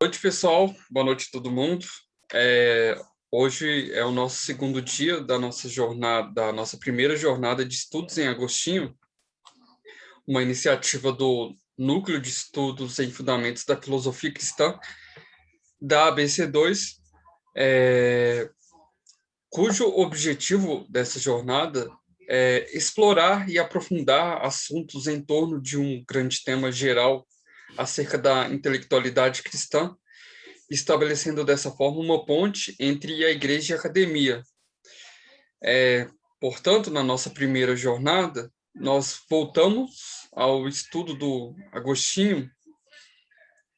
noite, pessoal. Boa noite a todo mundo. É, Hoje é o nosso segundo dia da nossa jornada, da nossa primeira jornada de estudos em Agostinho, uma iniciativa do Núcleo de Estudos em Fundamentos da Filosofia Cristã, da ABC2, cujo objetivo dessa jornada é explorar e aprofundar assuntos em torno de um grande tema geral acerca da intelectualidade cristã, estabelecendo dessa forma uma ponte entre a igreja e a academia. Portanto, na nossa primeira jornada, nós voltamos ao estudo do Agostinho,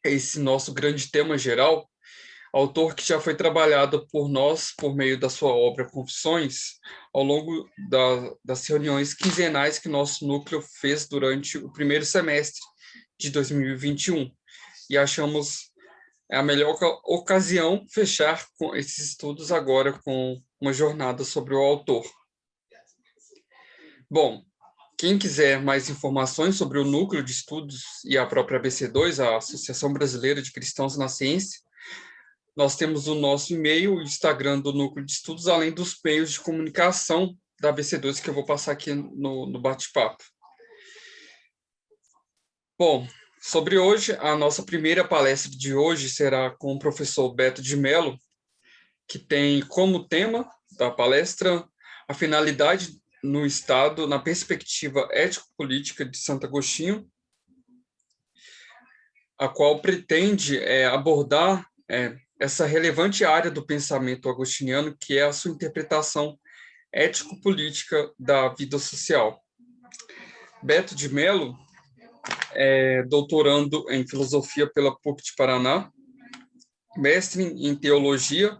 esse nosso grande tema geral, autor que já foi trabalhado por nós por meio da sua obra Confissões, ao longo das reuniões quinzenais que nosso núcleo fez durante o primeiro semestre de 2021. E achamos a melhor ocasião fechar com esses estudos agora com uma jornada sobre o autor. Bom, quem quiser mais informações sobre o Núcleo de Estudos e a própria ABC2, a Associação Brasileira de Cristãos na Ciência, nós temos o nosso e-mail, o Instagram do Núcleo de Estudos, além dos meios de comunicação da ABC2, que eu vou passar aqui no bate-papo. Bom, sobre hoje, a nossa primeira palestra de hoje será com o professor Beto de Mello, que tem como tema da palestra a finalidade no Estado na perspectiva ético-política de Santo Agostinho, a qual pretende abordar essa relevante área do pensamento agostiniano, que é a sua interpretação ético-política da vida social. Beto de Mello é doutorando em filosofia pela PUC de Paraná, mestre em teologia,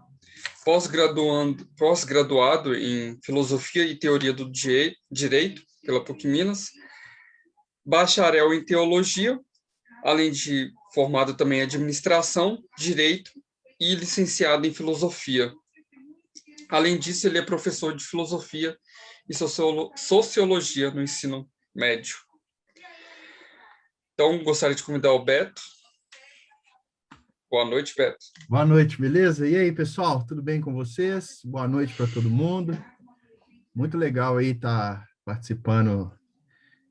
pós-graduado em filosofia e teoria do direito pela PUC Minas, bacharel em teologia, além de formado também em administração, direito e licenciado em filosofia. Além disso, ele é professor de filosofia e sociologia no ensino médio. Então, gostaria de convidar o Beto. Boa noite, Beto. Boa noite, beleza? E aí, pessoal, tudo bem com vocês? Boa noite para todo mundo. Muito legal aí estar participando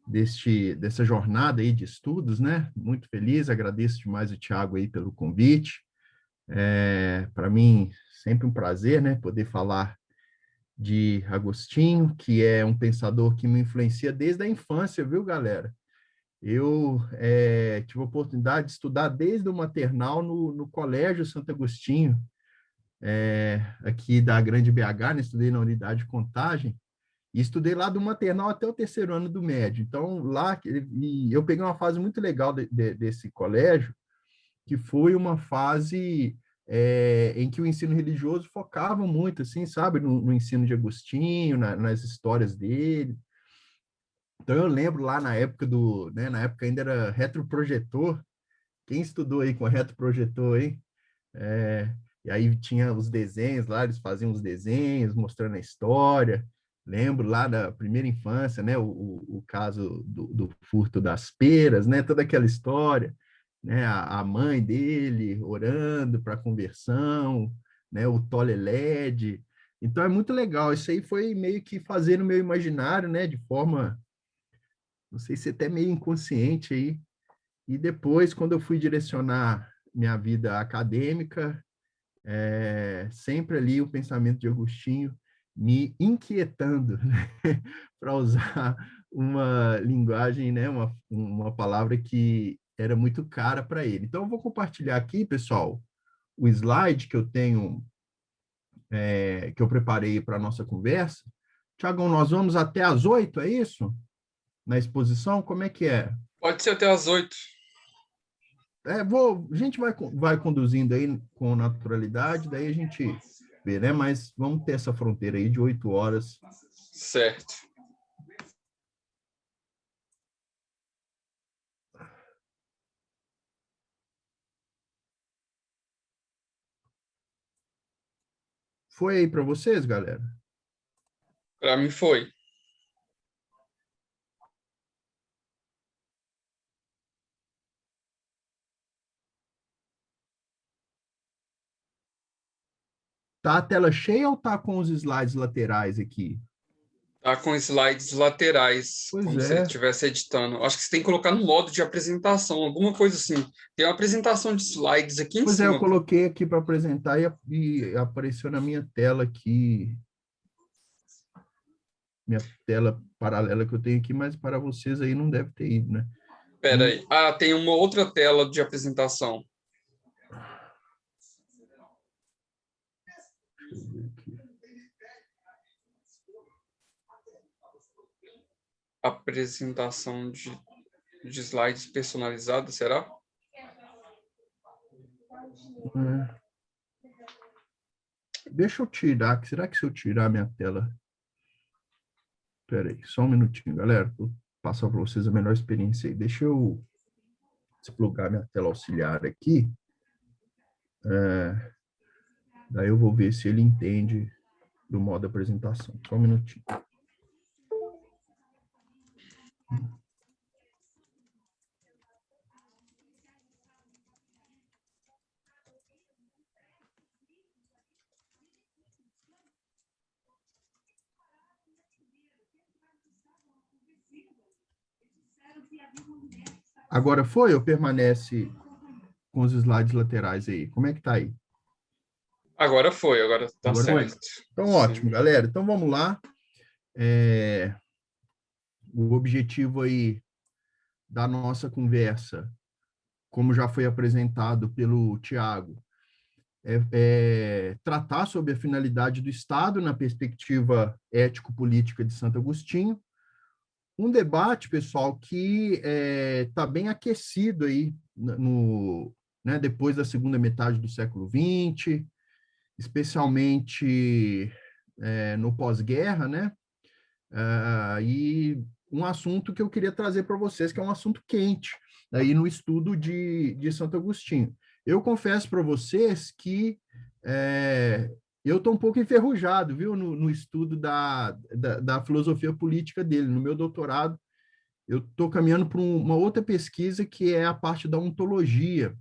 dessa jornada aí de estudos, né? Muito feliz, agradeço demais o Thiago aí pelo convite. Para mim, sempre um prazer, né? Poder falar de Agostinho, que é um pensador que me influencia desde a infância, viu, galera? Eu tive a oportunidade de estudar desde o maternal no Colégio Santo Agostinho, aqui da Grande BH, né? Estudei na unidade de Contagem, e estudei lá do maternal até o terceiro ano do médio. Então, lá, eu peguei uma fase muito legal desse colégio, que foi uma fase em que o ensino religioso focava muito, assim, sabe, no ensino de Agostinho, nas histórias dele. Então, eu lembro lá na época na época ainda era retroprojetor. Quem estudou aí com retroprojetor, hein? E aí tinha os desenhos lá, eles faziam os desenhos mostrando a história. Lembro lá da primeira infância, né? O caso do furto das peras, né? Toda aquela história, né? A mãe dele orando para a conversão, né? O Tole LED. Então é muito legal. Isso aí foi meio que fazer no meu imaginário, né? De forma, não sei se até meio inconsciente aí. E depois, quando eu fui direcionar minha vida acadêmica, sempre ali o pensamento de Agostinho me inquietando, né? Para usar uma linguagem, né? Uma palavra que era muito cara para ele. Então, eu vou compartilhar aqui, pessoal, o slide que eu tenho, que eu preparei para a nossa conversa. Tiagão, nós vamos até às 8, é isso? Na exposição, como é que é? Pode ser até às 8. A gente vai conduzindo aí com naturalidade, daí a gente vê, né? Mas vamos ter essa fronteira aí de 8 horas. Certo. Foi aí para vocês, galera? Para mim foi. Tá a tela cheia ou tá com os slides laterais aqui? Tá com slides laterais, Pois como se ele é. estivesse editando. Acho que você tem que colocar no modo de apresentação, alguma coisa assim. Tem uma apresentação de slides aqui em Pois é, eu cima. coloquei aqui para apresentar e apareceu na minha tela aqui, minha tela paralela que eu tenho aqui, mas para vocês aí não deve ter ido, né? Espera Então, aí. Ah, tem uma outra tela de apresentação. deixa eu ver aqui. Apresentação de slides personalizada, será? É. Deixa eu tirar, será que se eu tirar minha tela? Espera aí, só um minutinho, galera. Vou passar para vocês a melhor experiência aí. Deixa eu desplugar minha tela auxiliar aqui. Daí eu vou ver se ele entende do modo apresentação. Só um minutinho. Agora foi ou permanece com os slides laterais aí? Como é que tá aí? Agora foi, agora tá Agora foi? certo. Então, Sim. ótimo, galera. Então, vamos lá. O objetivo aí da nossa conversa, como já foi apresentado pelo Tiago, é tratar sobre a finalidade do Estado na perspectiva ético-política de Santo Agostinho. Um debate, pessoal, que está bem aquecido aí né, depois da segunda metade do século XX, especialmente no pós-guerra, né? E um assunto que eu queria trazer para vocês, que é um assunto quente, aí no estudo de Santo Agostinho. Eu confesso para vocês que eu estou um pouco enferrujado, viu, no estudo da filosofia política dele. No meu doutorado, eu estou caminhando para uma outra pesquisa que é a parte da ontologia.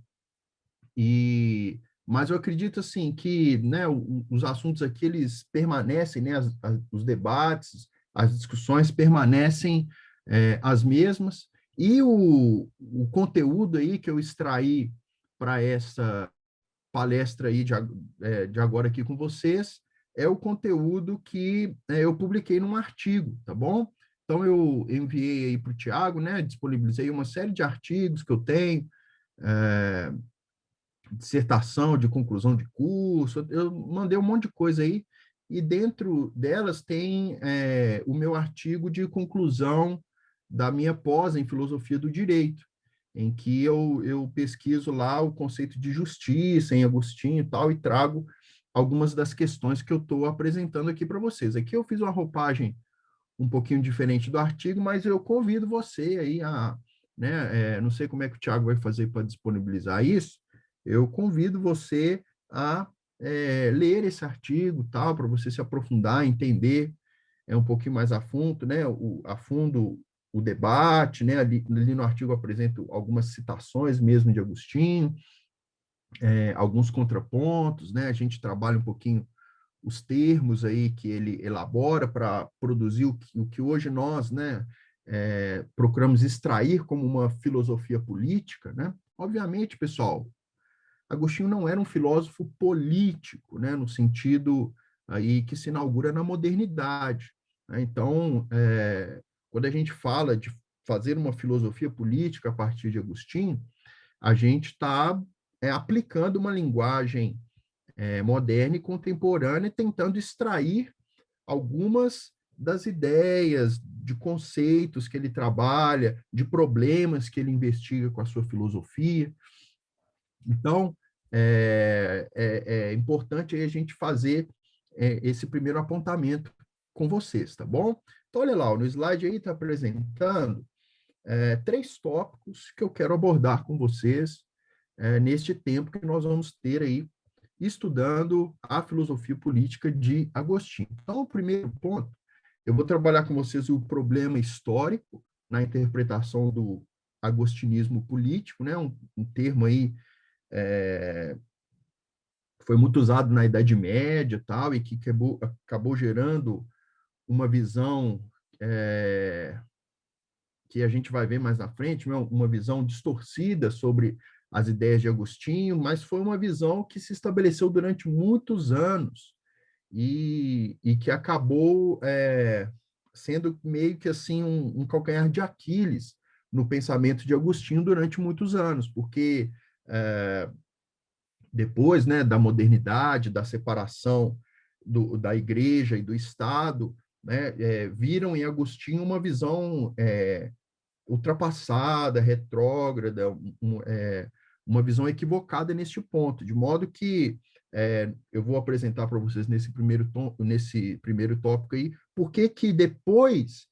Mas eu acredito assim que, né, os assuntos aqui eles permanecem, né, os debates, as discussões permanecem as mesmas e o conteúdo aí que eu extraí para essa palestra aí de agora aqui com vocês é o conteúdo que eu publiquei num artigo, tá bom? Então eu enviei aí para o Tiago, né, disponibilizei uma série de artigos que eu tenho, é, dissertação de conclusão de curso, eu mandei um monte de coisa aí, e dentro delas tem o meu artigo de conclusão da minha pós em filosofia do direito, em que eu pesquiso lá o conceito de justiça em Agostinho e tal, e trago algumas das questões que eu estou apresentando aqui para vocês. Aqui eu fiz uma roupagem um pouquinho diferente do artigo, mas eu convido você aí a, né, não sei como é que o Thiago vai fazer para disponibilizar isso, eu convido você a ler esse artigo, tal, para você se aprofundar, entender um pouquinho mais a fundo o debate, né? Ali no artigo eu apresento algumas citações mesmo de Agostinho, alguns contrapontos, né? A gente trabalha um pouquinho os termos aí que ele elabora para produzir o que hoje nós, né, procuramos extrair como uma filosofia política, né? Obviamente, pessoal, Agostinho não era um filósofo político, né, no sentido aí que se inaugura na modernidade, né? Então, quando a gente fala de fazer uma filosofia política a partir de Agostinho, a gente está aplicando uma linguagem moderna e contemporânea, tentando extrair algumas das ideias, de conceitos que ele trabalha, de problemas que ele investiga com a sua filosofia. Então, é importante a gente fazer esse primeiro apontamento com vocês, tá bom? Então, olha lá, no slide aí está apresentando 3 tópicos que eu quero abordar com vocês neste tempo que nós vamos ter aí estudando a filosofia política de Agostinho. Então, o primeiro ponto, eu vou trabalhar com vocês o problema histórico na interpretação do agostinismo político, né? Um termo aí foi muito usado na Idade Média e tal, e que acabou gerando uma visão que a gente vai ver mais na frente, né, uma visão distorcida sobre as ideias de Agostinho, mas foi uma visão que se estabeleceu durante muitos anos e que acabou sendo meio que assim um calcanhar de Aquiles no pensamento de Agostinho durante muitos anos, porque depois, né, da modernidade, da separação da igreja e do Estado, né, viram em Agostinho uma visão ultrapassada, retrógrada, uma visão equivocada neste ponto, de modo que eu vou apresentar para vocês nesse primeiro tópico aí, por que depois,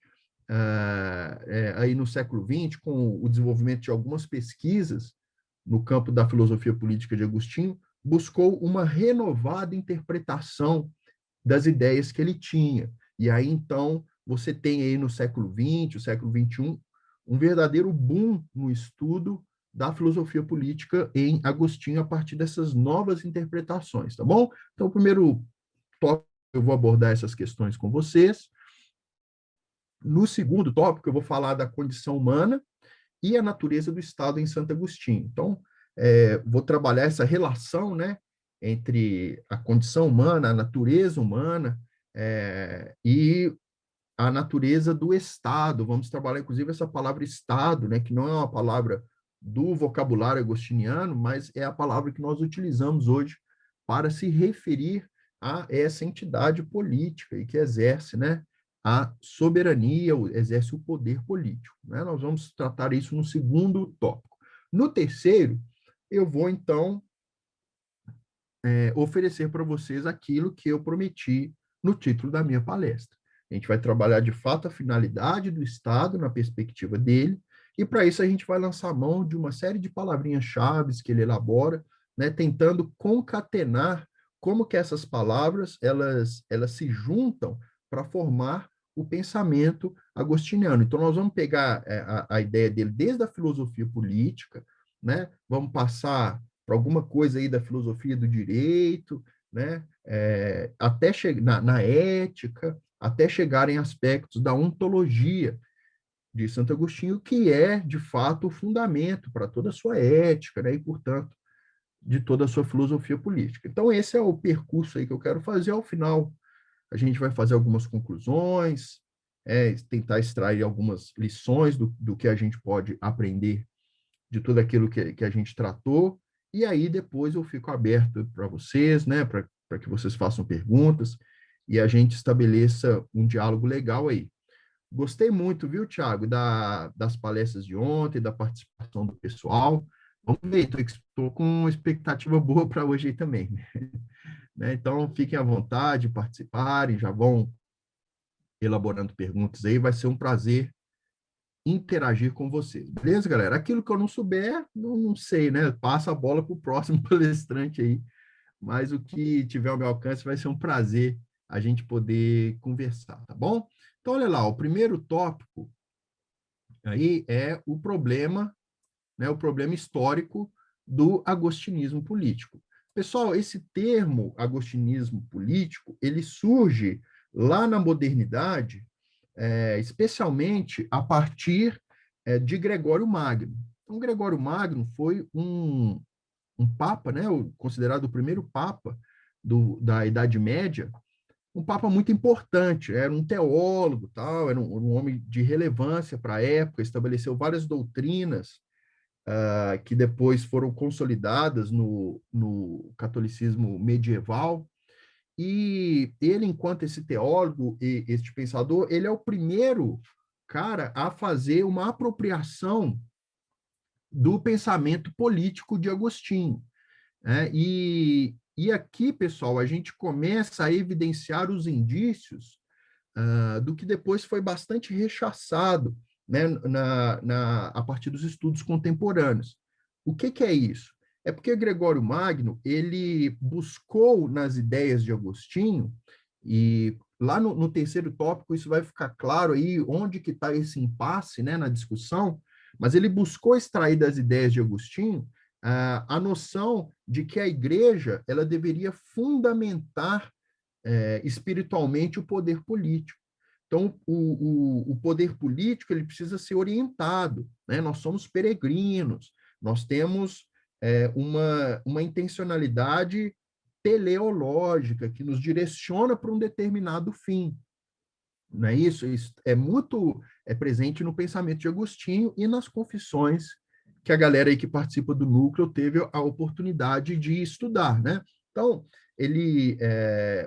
aí no século XX, com o desenvolvimento de algumas pesquisas no campo da filosofia política de Agostinho, buscou uma renovada interpretação das ideias que ele tinha. E aí, então, você tem aí no século XX, o século XXI, um verdadeiro boom no estudo da filosofia política em Agostinho a partir dessas novas interpretações, tá bom? Então, o primeiro tópico, eu vou abordar essas questões com vocês. No segundo tópico, eu vou falar da condição humana e a natureza do Estado em Santo Agostinho. Então, vou trabalhar essa relação, né, entre a condição humana, a natureza humana e a natureza do Estado. Vamos trabalhar, inclusive, essa palavra Estado, né, que não é uma palavra do vocabulário agostiniano, mas é a palavra que nós utilizamos hoje para se referir a essa entidade política e que exerce, né, a soberania, exerce o poder político. Né? Nós vamos tratar isso no segundo tópico. No terceiro, eu vou, então, oferecer para vocês aquilo que eu prometi no título da minha palestra. A gente vai trabalhar, de fato, a finalidade do Estado na perspectiva dele, e para isso a gente vai lançar mão de uma série de palavrinhas-chave que ele elabora, né, tentando concatenar como que essas palavras elas se juntam para formar o pensamento agostiniano. Então, nós vamos pegar a ideia dele desde a filosofia política, né, vamos passar para alguma coisa aí da filosofia do direito, né, até na ética, até chegar em aspectos da ontologia de Santo Agostinho, que é, de fato, o fundamento para toda a sua ética, né, e, portanto, de toda a sua filosofia política. Então, esse é o percurso aí que eu quero fazer. Ao final, a gente vai fazer algumas conclusões, tentar extrair algumas lições do que a gente pode aprender de tudo aquilo que a gente tratou, e aí depois eu fico aberto para vocês, né, para que vocês façam perguntas e a gente estabeleça um diálogo legal aí. Gostei muito, viu, Thiago, das palestras de ontem, da participação do pessoal. Vamos ver, estou com uma expectativa boa para hoje aí também. Né? Então, fiquem à vontade, participarem, já vão elaborando perguntas aí, vai ser um prazer interagir com vocês. Beleza, galera? Aquilo que eu não souber, não sei, né? Passa a bola para o próximo palestrante aí, mas o que tiver ao meu alcance vai ser um prazer a gente poder conversar, tá bom? Então, olha lá, o primeiro tópico aí é o problema, né? O problema histórico do agostinismo político. Pessoal, esse termo agostinismo político, ele surge lá na modernidade, especialmente a partir de Gregório Magno. Então, Gregório Magno foi um papa, né, considerado o primeiro papa da Idade Média, um papa muito importante, era um teólogo, tal, era um homem de relevância para a época, estabeleceu várias doutrinas que depois foram consolidadas no catolicismo medieval. E ele, enquanto esse teólogo e este pensador, ele é o primeiro cara a fazer uma apropriação do pensamento político de Agostinho. Né? E aqui, pessoal, a gente começa a evidenciar os indícios do que depois foi bastante rechaçado, né, a partir dos estudos contemporâneos. O que é isso? É porque Gregório Magno ele buscou nas ideias de Agostinho, e lá no terceiro tópico isso vai ficar claro aí onde que está esse impasse, né, na discussão, mas ele buscou extrair das ideias de Agostinho a noção de que a igreja ela deveria fundamentar espiritualmente o poder político. Então, o poder político ele precisa ser orientado, né? Nós somos peregrinos, nós temos uma intencionalidade teleológica que nos direciona para um determinado fim. Não é isso? Isso é muito presente no pensamento de Agostinho e nas confissões que a galera aí que participa do núcleo teve a oportunidade de estudar, né? Então,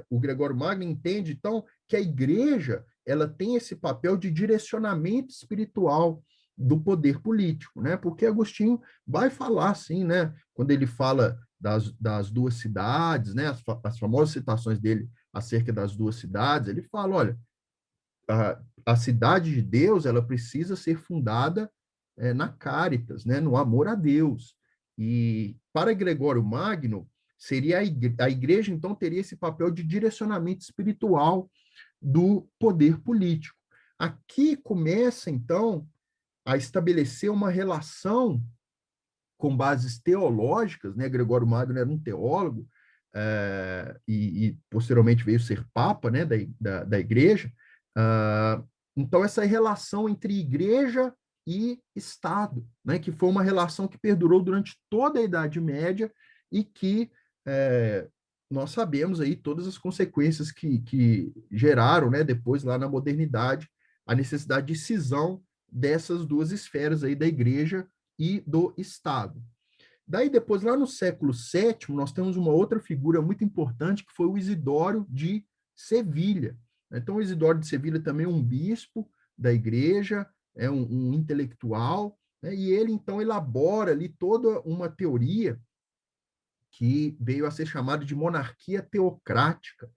o Gregório Magno entende, então, que a igreja ela tem esse papel de direcionamento espiritual do poder político, né? Porque Agostinho vai falar assim, né? Quando ele fala das duas cidades, né? As famosas citações dele acerca das duas cidades, ele fala, olha, a cidade de Deus ela precisa ser fundada na caritas, né, no amor a Deus. E para Gregório Magno, seria a igreja, então, teria esse papel de direcionamento espiritual do poder político. Aqui começa, então, a estabelecer uma relação com bases teológicas, né? Gregório Magno era um teólogo, e posteriormente veio ser papa, né, da igreja. Então, essa relação entre igreja e Estado, né, que foi uma relação que perdurou durante toda a Idade Média e que nós sabemos aí todas as consequências que geraram, né, depois lá na modernidade, a necessidade de cisão dessas duas esferas aí da igreja e do Estado. Daí depois, lá no século VII, nós temos uma outra figura muito importante, que foi o Isidório de Sevilha. Então, o Isidório de Sevilha também é um bispo da igreja, é um intelectual, né? E ele, então, elabora ali toda uma teoria que veio a ser chamada de monarquia teocrática.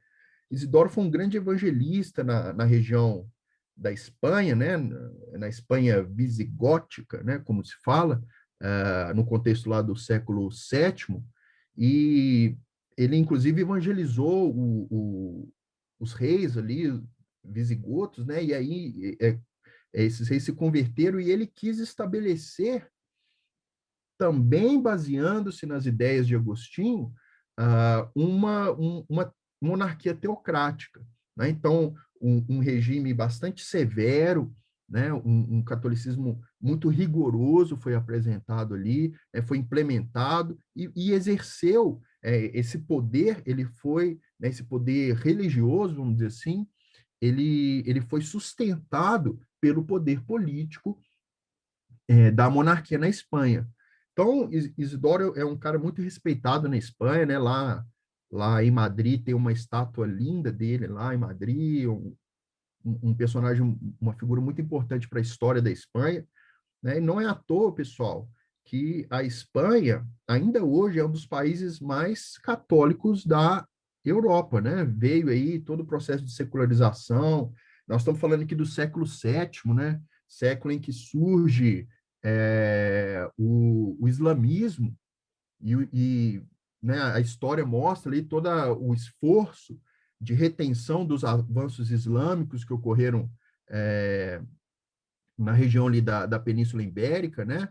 Isidoro foi um grande evangelista na região da Espanha, né, na Espanha visigótica, né, como se fala, no contexto lá do século VII, e ele, inclusive, evangelizou os reis ali, visigotos, né, e aí esses reis se converteram e ele quis estabelecer, também baseando-se nas ideias de Agostinho, uma monarquia teocrática, né? Então, um regime bastante severo, né? Um catolicismo muito rigoroso foi apresentado ali, foi implementado e exerceu esse poder, ele foi, né, esse poder religioso, vamos dizer assim, ele foi sustentado pelo poder político da monarquia na Espanha. Então, Isidoro é um cara muito respeitado na Espanha, né? Lá em Madrid tem uma estátua linda dele lá em Madrid, um personagem, uma figura muito importante para a história da Espanha, né? E não é à toa, pessoal, que a Espanha ainda hoje é um dos países mais católicos da Europa, né? Veio aí todo o processo de secularização. Nós estamos falando aqui do século VII, né? Século em que surge o islamismo né, a história mostra ali todo o esforço de retenção dos avanços islâmicos que ocorreram na região ali da Península Ibérica, né?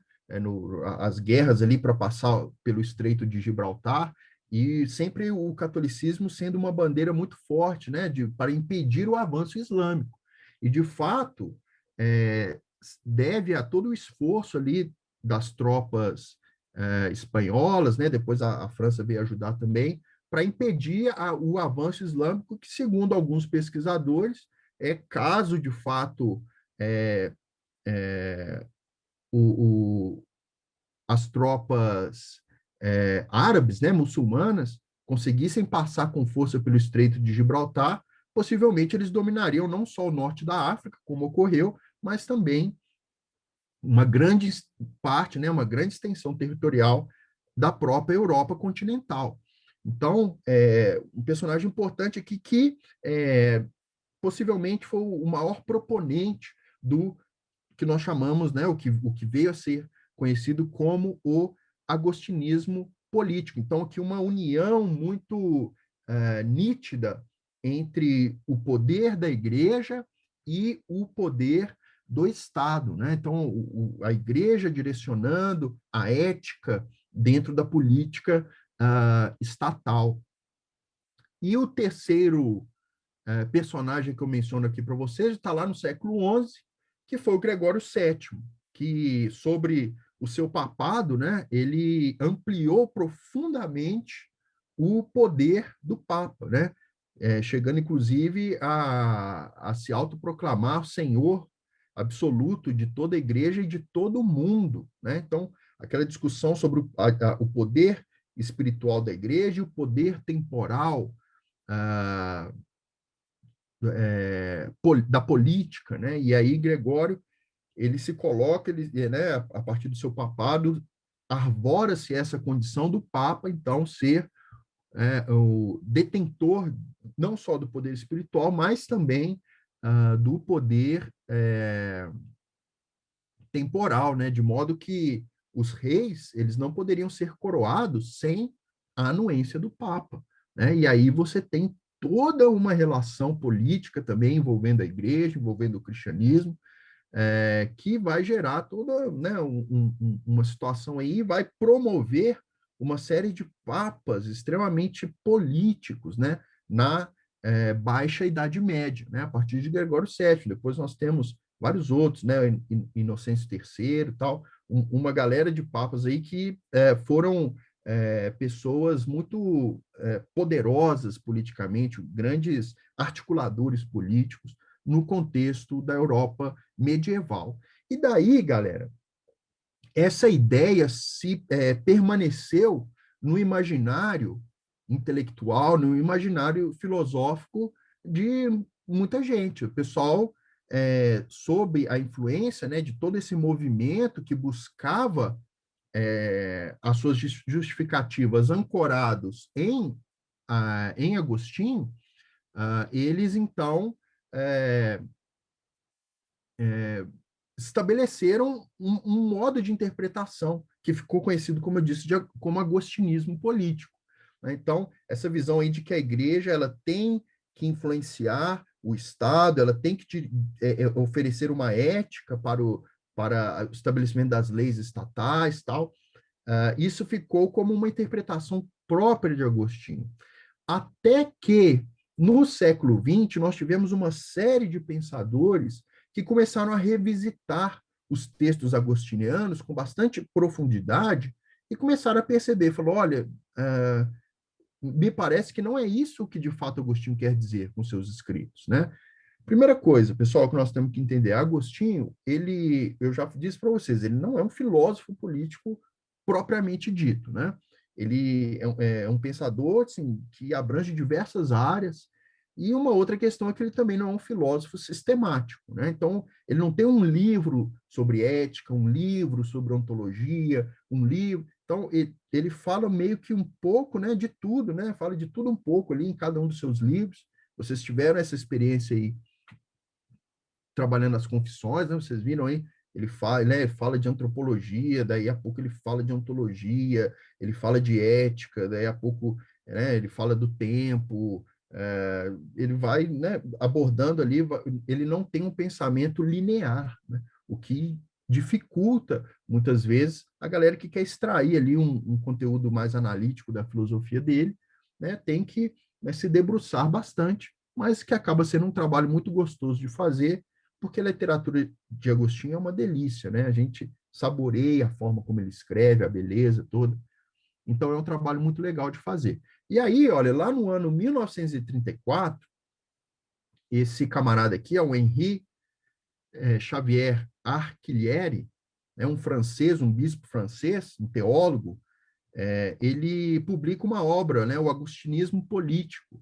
As guerras ali para passar pelo Estreito de Gibraltar, e sempre o catolicismo sendo uma bandeira muito forte, né? Para impedir o avanço islâmico. E, de fato, deve a todo o esforço ali das tropas espanholas, né? Depois a França veio ajudar também, para impedir o avanço islâmico, que, segundo alguns pesquisadores, caso de fato é, o, o, as tropas árabes, né, muçulmanas, conseguissem passar com força pelo Estreito de Gibraltar, possivelmente eles dominariam não só o norte da África, como ocorreu, mas também uma grande parte, né, uma grande extensão territorial da própria Europa continental. Então, um personagem importante aqui que possivelmente foi o maior proponente do que nós chamamos, né, o que veio a ser conhecido como o agostinismo político. Então, aqui uma união muito nítida entre o poder da igreja e o poder do Estado, né? Então, a igreja direcionando a ética dentro da política estatal. E o terceiro personagem que eu menciono aqui para vocês está lá no século XI, que foi o Gregório VII, que, sobre o seu papado, né, ele ampliou profundamente o poder do Papa, né? Chegando, inclusive, a se autoproclamar o senhor absoluto de toda a igreja e de todo o mundo, né? Então, aquela discussão sobre o poder espiritual da igreja e o poder temporal da política, né? E aí Gregório ele se coloca, né, a partir do seu papado, arvora-se essa condição do Papa, então, ser o detentor não só do poder espiritual, mas também do poder temporal, né? De modo que os reis eles não poderiam ser coroados sem a anuência do Papa, né? E aí você tem toda uma relação política também envolvendo a igreja, envolvendo o cristianismo, que vai gerar toda, né, uma situação aí, vai promover uma série de papas extremamente políticos, né, na Baixa Idade Média, né, a partir de Gregório VII. Depois nós temos vários outros, né, Inocêncio III e tal, uma galera de papas aí que foram pessoas muito poderosas politicamente, grandes articuladores políticos no contexto da Europa medieval. E daí, galera, essa ideia permaneceu no imaginário intelectual, no imaginário filosófico de muita gente. O pessoal, sob a influência, né, de todo esse movimento que buscava as suas justificativas ancorados em Agostinho, eles, então, é, estabeleceram um modo de interpretação que ficou conhecido, como eu disse, como agostinismo político, né? Então, essa visão aí de que a igreja ela tem que influenciar o Estado, ela tem que oferecer uma ética para o estabelecimento das leis estatais, tal. Isso ficou como uma interpretação própria de Agostinho. Até que, no século XX, nós tivemos uma série de pensadores que começaram a revisitar os textos agostinianos com bastante profundidade e começaram a perceber, falou, olha, me parece que não é isso que de fato Agostinho quer dizer com seus escritos, né? Primeira coisa, pessoal, que nós temos que entender, Agostinho, eu já disse para vocês, ele não é um filósofo político propriamente dito, né? Ele é um pensador assim, que abrange diversas áreas, e uma outra questão é que ele também não é um filósofo sistemático, né? Então, ele não tem um livro sobre ética, um livro sobre ontologia, um livro. Então, ele fala meio que um pouco, né, de tudo, né? Fala de tudo um pouco ali em cada um dos seus livros. Vocês tiveram essa experiência aí trabalhando as confissões, né? Vocês viram aí, ele fala, né, fala de antropologia, daí a pouco ele fala de ontologia, ele fala de ética, daí a pouco, né, ele fala do tempo, ele vai, né, abordando ali, ele não tem um pensamento linear, né? O que dificulta, muitas vezes, a galera que quer extrair ali um conteúdo mais analítico da filosofia dele, né, tem que, né, se debruçar bastante, mas que acaba sendo um trabalho muito gostoso de fazer, porque a literatura de Agostinho é uma delícia, né? A gente saboreia a forma como ele escreve, a beleza toda. Então, é um trabalho muito legal de fazer. E aí, olha, lá no ano 1934, esse camarada aqui é o Henri Xavier Arquillieri, é um francês, um bispo francês, um teólogo, ele publica uma obra, né, o Agostinismo Político.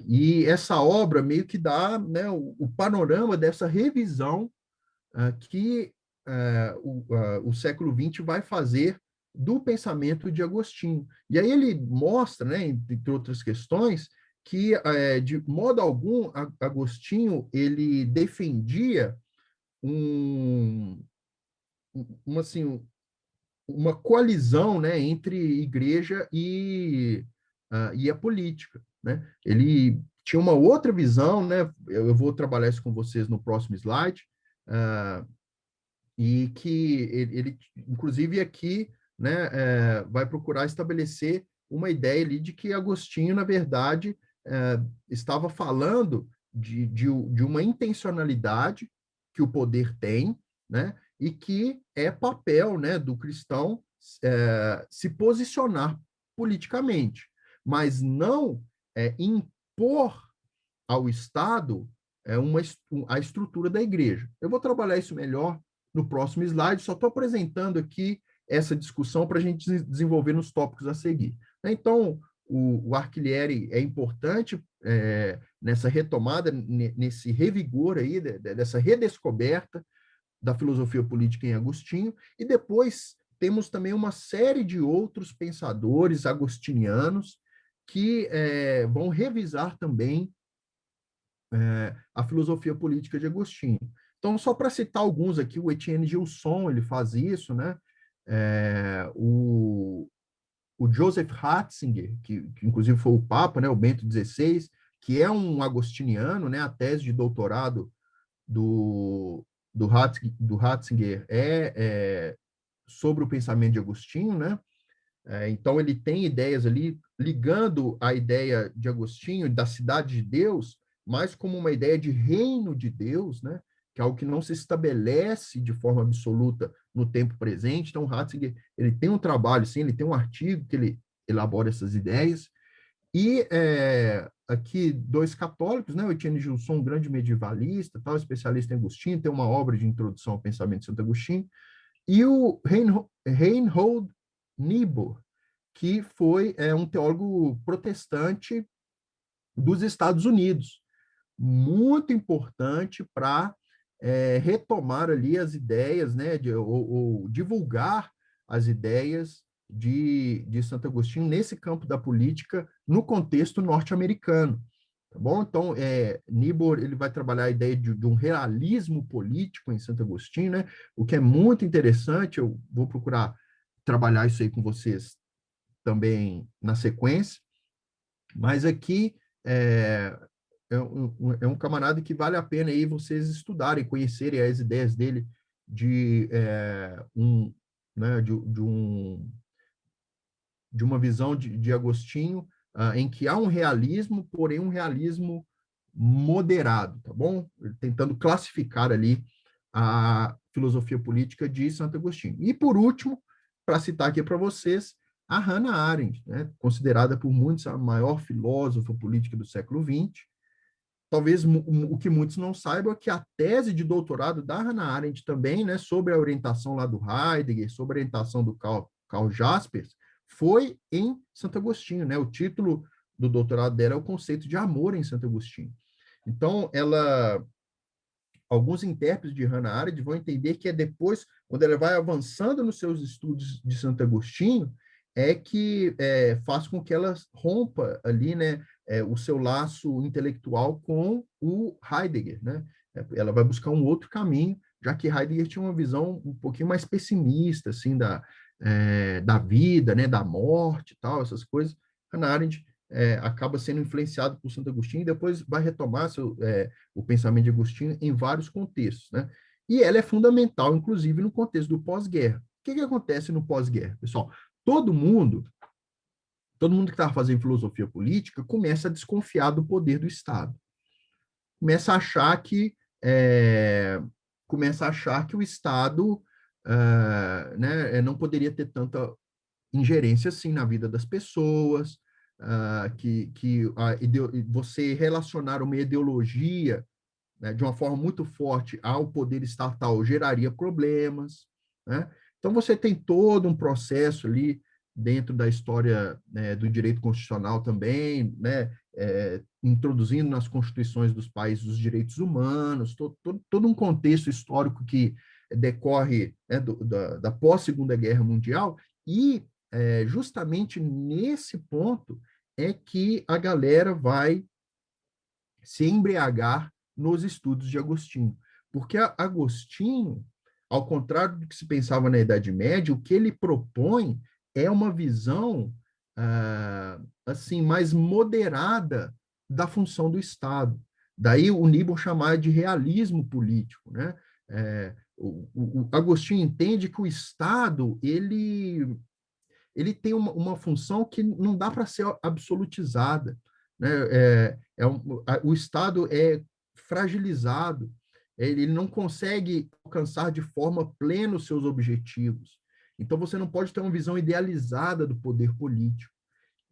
E essa obra meio que dá, né, o panorama dessa revisão que o século XX vai fazer do pensamento de Agostinho. E aí ele mostra, né, entre outras questões, que, de modo algum, Agostinho ele defendia um, assim, uma coalizão, né, entre igreja e a política, né? Ele tinha uma outra visão, né? Eu vou trabalhar isso com vocês no próximo slide, e que inclusive aqui né, vai procurar estabelecer uma ideia ali de que Agostinho, na verdade, estava falando de uma intencionalidade que o poder tem, né, e que é papel, né, do cristão se posicionar politicamente, mas não impor ao Estado a estrutura da igreja. Eu vou trabalhar isso melhor no próximo slide, só estou apresentando aqui essa discussão para a gente desenvolver nos tópicos a seguir. Então, o Arquilhieri é importante nessa retomada, nesse revigor aí, dessa redescoberta da filosofia política em Agostinho, e depois temos também uma série de outros pensadores agostinianos que vão revisar também a filosofia política de Agostinho. Então, só para citar alguns aqui, o Etienne Gilson, ele faz isso, né? O Joseph Ratzinger, que inclusive foi o Papa, né, o Bento XVI, que é um agostiniano, né? A tese de doutorado do Ratzinger sobre o pensamento de Agostinho, né? Então, ele tem ideias ali ligando a ideia de Agostinho da cidade de Deus, mais como uma ideia de reino de Deus, né? Que é algo que não se estabelece de forma absoluta no tempo presente. Então, Ratzinger, ele tem um trabalho, sim, ele tem um artigo que ele elabora essas ideias. E aqui, dois católicos, né? O Etienne Gilson, um grande medievalista, tal, especialista em Agostinho, tem uma obra de introdução ao pensamento de Santo Agostinho. E o Reinhold Niebuhr, que foi um teólogo protestante dos Estados Unidos, muito importante para retomar ali as ideias, né, ou divulgar as ideias de Santo Agostinho nesse campo da política no contexto norte-americano. Tá bom? Então, Niebuhr ele vai trabalhar a ideia de um realismo político em Santo Agostinho, né? O que é muito interessante, eu vou procurar trabalhar isso aí com vocês também na sequência, mas aqui é um camarada que vale a pena aí vocês estudarem, conhecerem as ideias dele de né, de uma visão de Agostinho, em que há um realismo, porém um realismo moderado, tá bom? Tentando classificar ali a filosofia política de Santo Agostinho. E por último, para citar aqui para vocês, a Hannah Arendt, né? Considerada por muitos a maior filósofa política do século XX. Talvez o que muitos não saibam é que a tese de doutorado da Hannah Arendt também, né, sobre a orientação lá do Heidegger, sobre a orientação do Karl Jaspers, foi em Santo Agostinho, né? O título do doutorado dela é o conceito de amor em Santo Agostinho. Então, alguns intérpretes de Hannah Arendt vão entender que é depois, quando ela vai avançando nos seus estudos de Santo Agostinho, que faz com que ela rompa ali, né, o seu laço intelectual com o Heidegger, né? Ela vai buscar um outro caminho, já que Heidegger tinha uma visão um pouquinho mais pessimista, assim, da vida, né, da morte, tal, essas coisas. Hannah Arendt acaba sendo influenciado por Santo Agostinho e depois vai retomar o pensamento de Agostinho em vários contextos, né? E ela é fundamental, inclusive, no contexto do pós-guerra. O que acontece no pós-guerra, pessoal? Todo mundo que estava fazendo filosofia política começa a desconfiar do poder do Estado. Começa a achar que o Estado né, não poderia ter tanta ingerência assim na vida das pessoas, que você relacionar uma ideologia, né, de uma forma muito forte ao poder estatal geraria problemas, né? Então você tem todo um processo ali dentro da história, né, do direito constitucional também, né, introduzindo nas constituições dos países os direitos humanos, todo um contexto histórico que decorre, né, da pós-Segunda Guerra Mundial, e justamente nesse ponto é que a galera vai se embriagar nos estudos de Agostinho. Porque Agostinho, ao contrário do que se pensava na Idade Média, o que ele propõe é uma visão assim mais moderada da função do Estado. Daí o Niebuhr chamar de realismo político, né? O Agostinho entende que o Estado ele ele tem uma função que não dá para ser absolutizada, né? O Estado é fragilizado, ele não consegue alcançar de forma plena os seus objetivos. Então, você não pode ter uma visão idealizada do poder político.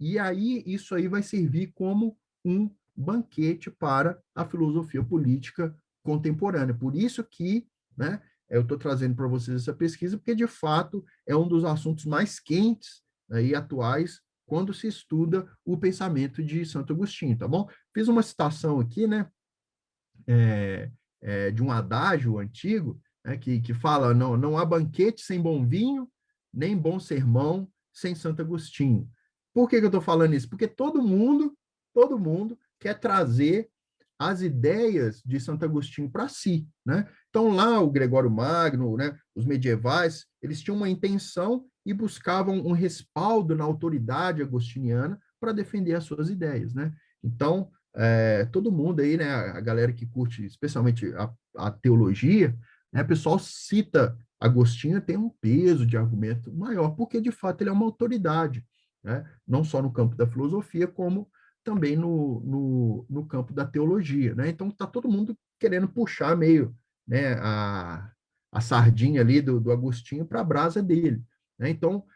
E aí, isso aí vai servir como um banquete para a filosofia política contemporânea. Por isso que, né, eu estou trazendo para vocês essa pesquisa, porque, de fato, é um dos assuntos mais quentes e atuais quando se estuda o pensamento de Santo Agostinho, tá bom? Fiz uma citação aqui, né, de um adágio antigo, né, que fala, não há banquete sem bom vinho, nem bom sermão sem Santo Agostinho. Por que eu estou falando isso? Porque todo mundo quer trazer as ideias de Santo Agostinho para si, né? Então lá o Gregório Magno, né, os medievais, eles tinham uma intenção e buscavam um respaldo na autoridade agostiniana para defender as suas ideias, né? Então, todo mundo aí, né, a galera que curte especialmente a teologia, né, o pessoal cita Agostinho, tem um peso de argumento maior, porque de fato ele é uma autoridade, né, não só no campo da filosofia, como também no campo da teologia, né? Então está todo mundo querendo puxar meio, né, a sardinha ali do Agostinho para a brasa dele, né? Então,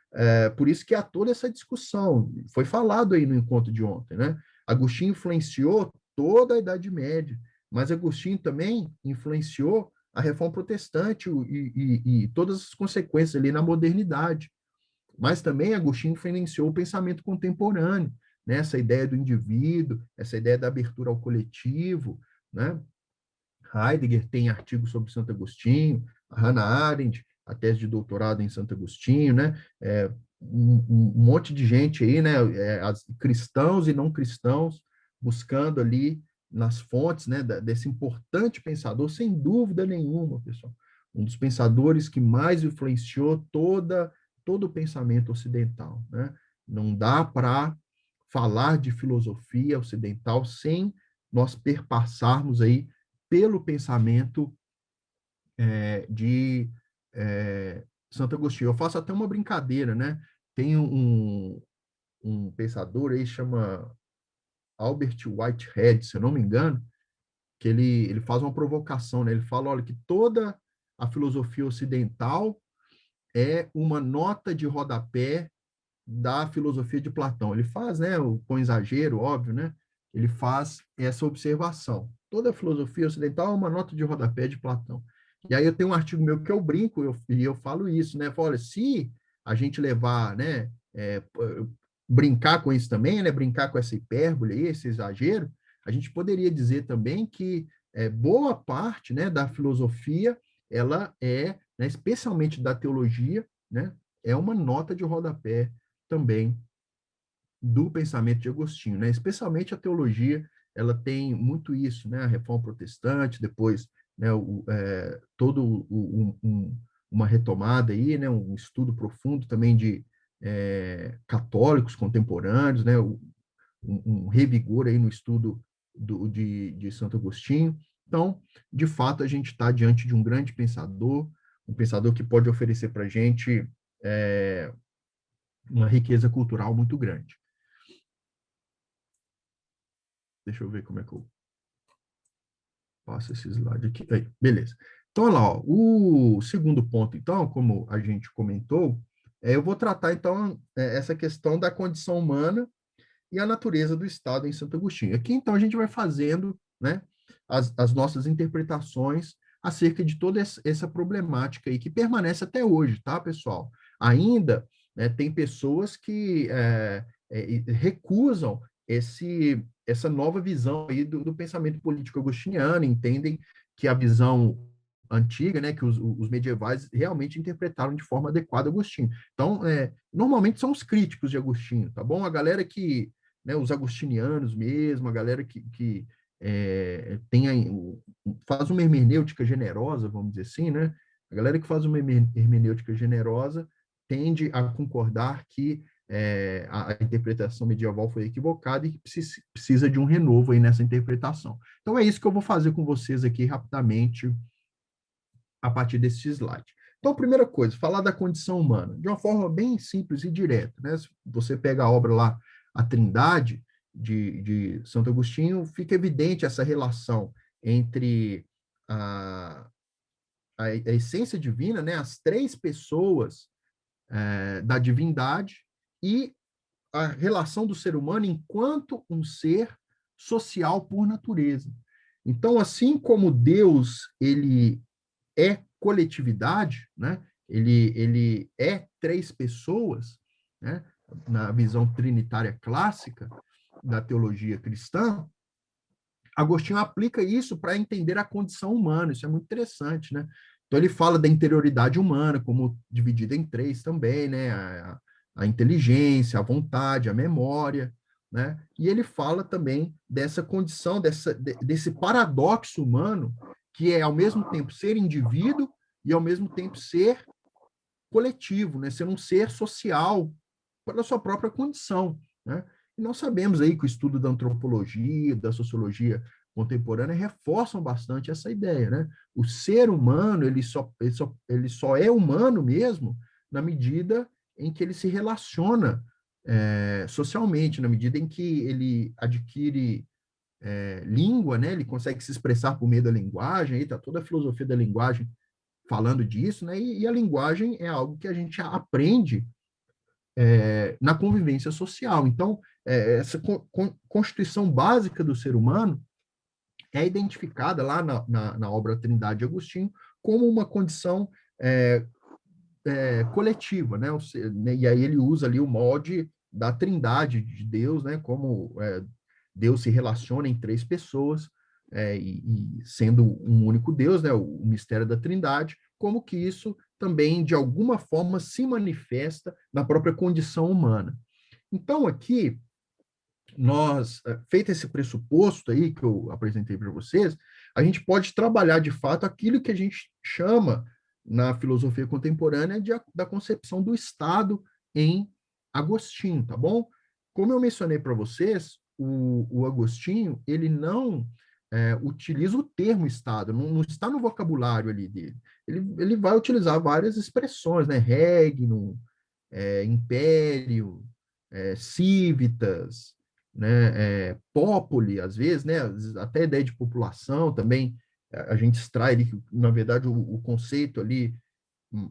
por isso que há toda essa discussão, foi falado aí no encontro de ontem, né? Agostinho influenciou toda a Idade Média, mas Agostinho também influenciou a Reforma Protestante e todas as consequências ali na modernidade. Mas também Agostinho influenciou o pensamento contemporâneo, né? Essa ideia do indivíduo, essa ideia da abertura ao coletivo, né? Heidegger tem artigos sobre Santo Agostinho, a Hannah Arendt, a tese de doutorado em Santo Agostinho, né? Um monte de gente aí, né? Cristãos e não cristãos, buscando ali nas fontes, né? Desse importante pensador, sem dúvida nenhuma, pessoal. Um dos pensadores que mais influenciou todo o pensamento ocidental, né? Não dá para falar de filosofia ocidental sem nós perpassarmos aí pelo pensamento de Santo Agostinho. Eu faço até uma brincadeira, né? Tem um pensador aí, chama Albert Whitehead, se eu não me engano, que ele faz uma provocação, né? Ele fala, olha, que toda a filosofia ocidental é uma nota de rodapé da filosofia de Platão. Ele faz, né, com exagero, óbvio, né? Ele faz essa observação. Toda a filosofia ocidental é uma nota de rodapé de Platão. E aí eu tenho um artigo meu que eu brinco e eu falo isso, né? Falo, olha, se a gente levar, né, brincar com isso também, né, brincar com essa hipérbole, esse exagero, a gente poderia dizer também que boa parte, né, da filosofia, ela né, especialmente da teologia, né, é uma nota de rodapé também do pensamento de Agostinho, né? Especialmente a teologia, ela tem muito isso, né? A Reforma Protestante, depois, né? Uma retomada aí, né? Um estudo profundo também de católicos contemporâneos, né? Um revigor aí no estudo de Santo Agostinho. Então, de fato, a gente está diante de um grande pensador, um pensador que pode oferecer para a gente uma riqueza cultural muito grande. Deixa eu ver como é que eu passo esse slide aqui. Aí, beleza. Então, olha lá, ó, o segundo ponto, então, como a gente comentou, eu vou tratar, então, essa questão da condição humana e a natureza do Estado em Santo Agostinho. Aqui, então, a gente vai fazendo, né, as nossas interpretações acerca de toda essa problemática aí, que permanece até hoje, tá, pessoal? Ainda, né, tem pessoas que recusam essa nova visão aí do pensamento político agostiniano, entendem que a visão antiga, né, que os medievais realmente interpretaram de forma adequada Agostinho. Então, normalmente são os críticos de Agostinho, tá bom? A galera que, né, os agostinianos mesmo, a galera que faz uma hermenêutica generosa, vamos dizer assim, né? A galera que faz uma hermenêutica generosa tende a concordar que a interpretação medieval foi equivocada e que precisa de um renovo aí nessa interpretação. Então, é isso que eu vou fazer com vocês aqui rapidamente a partir desse slide. Então, primeira coisa, falar da condição humana, de uma forma bem simples e direta, né? Se você pega a obra lá, A Trindade, de Santo Agostinho, fica evidente essa relação entre a essência divina, né? As três pessoas da divindade e a relação do ser humano enquanto um ser social por natureza. Então, assim como Deus, ele é coletividade, né? Ele é três pessoas, né? Na visão trinitária clássica da teologia cristã, Agostinho aplica isso para entender a condição humana, isso é muito interessante, né? Então ele fala da interioridade humana como dividida em três também, né? A inteligência, a vontade, a memória, né? E ele fala também dessa condição, desse paradoxo humano, que é ao mesmo tempo ser indivíduo e ao mesmo tempo ser coletivo, né? Ser um ser social pela sua própria condição, né? E nós sabemos aí que o estudo da antropologia, da sociologia contemporânea reforçam bastante essa ideia, né? O ser humano, ele só é humano mesmo na medida em que ele se relaciona socialmente, na medida em que ele adquire língua, né? Ele consegue se expressar por meio da linguagem, aí está toda a filosofia da linguagem falando disso, né? E a linguagem é algo que a gente aprende na convivência social. Então, essa constituição básica do ser humano é identificada lá na obra Trindade de Agostinho como uma condição coletiva, né? E aí ele usa ali o molde da Trindade de Deus, né? Como Deus se relaciona em três pessoas, e sendo um único Deus, né? O mistério da Trindade, como que isso também, de alguma forma, se manifesta na própria condição humana. Então, aqui, feito esse pressuposto aí que eu apresentei para vocês, a gente pode trabalhar de fato aquilo que a gente chama na filosofia contemporânea da concepção do Estado em Agostinho, tá bom? Como eu mencionei para vocês, o Agostinho, ele não utiliza o termo Estado, não está no vocabulário ali dele. Ele vai utilizar várias expressões, né? Regnum, império, civitas, né, populi, às vezes, né, até a ideia de população também, a gente extrai ali, na verdade, o conceito ali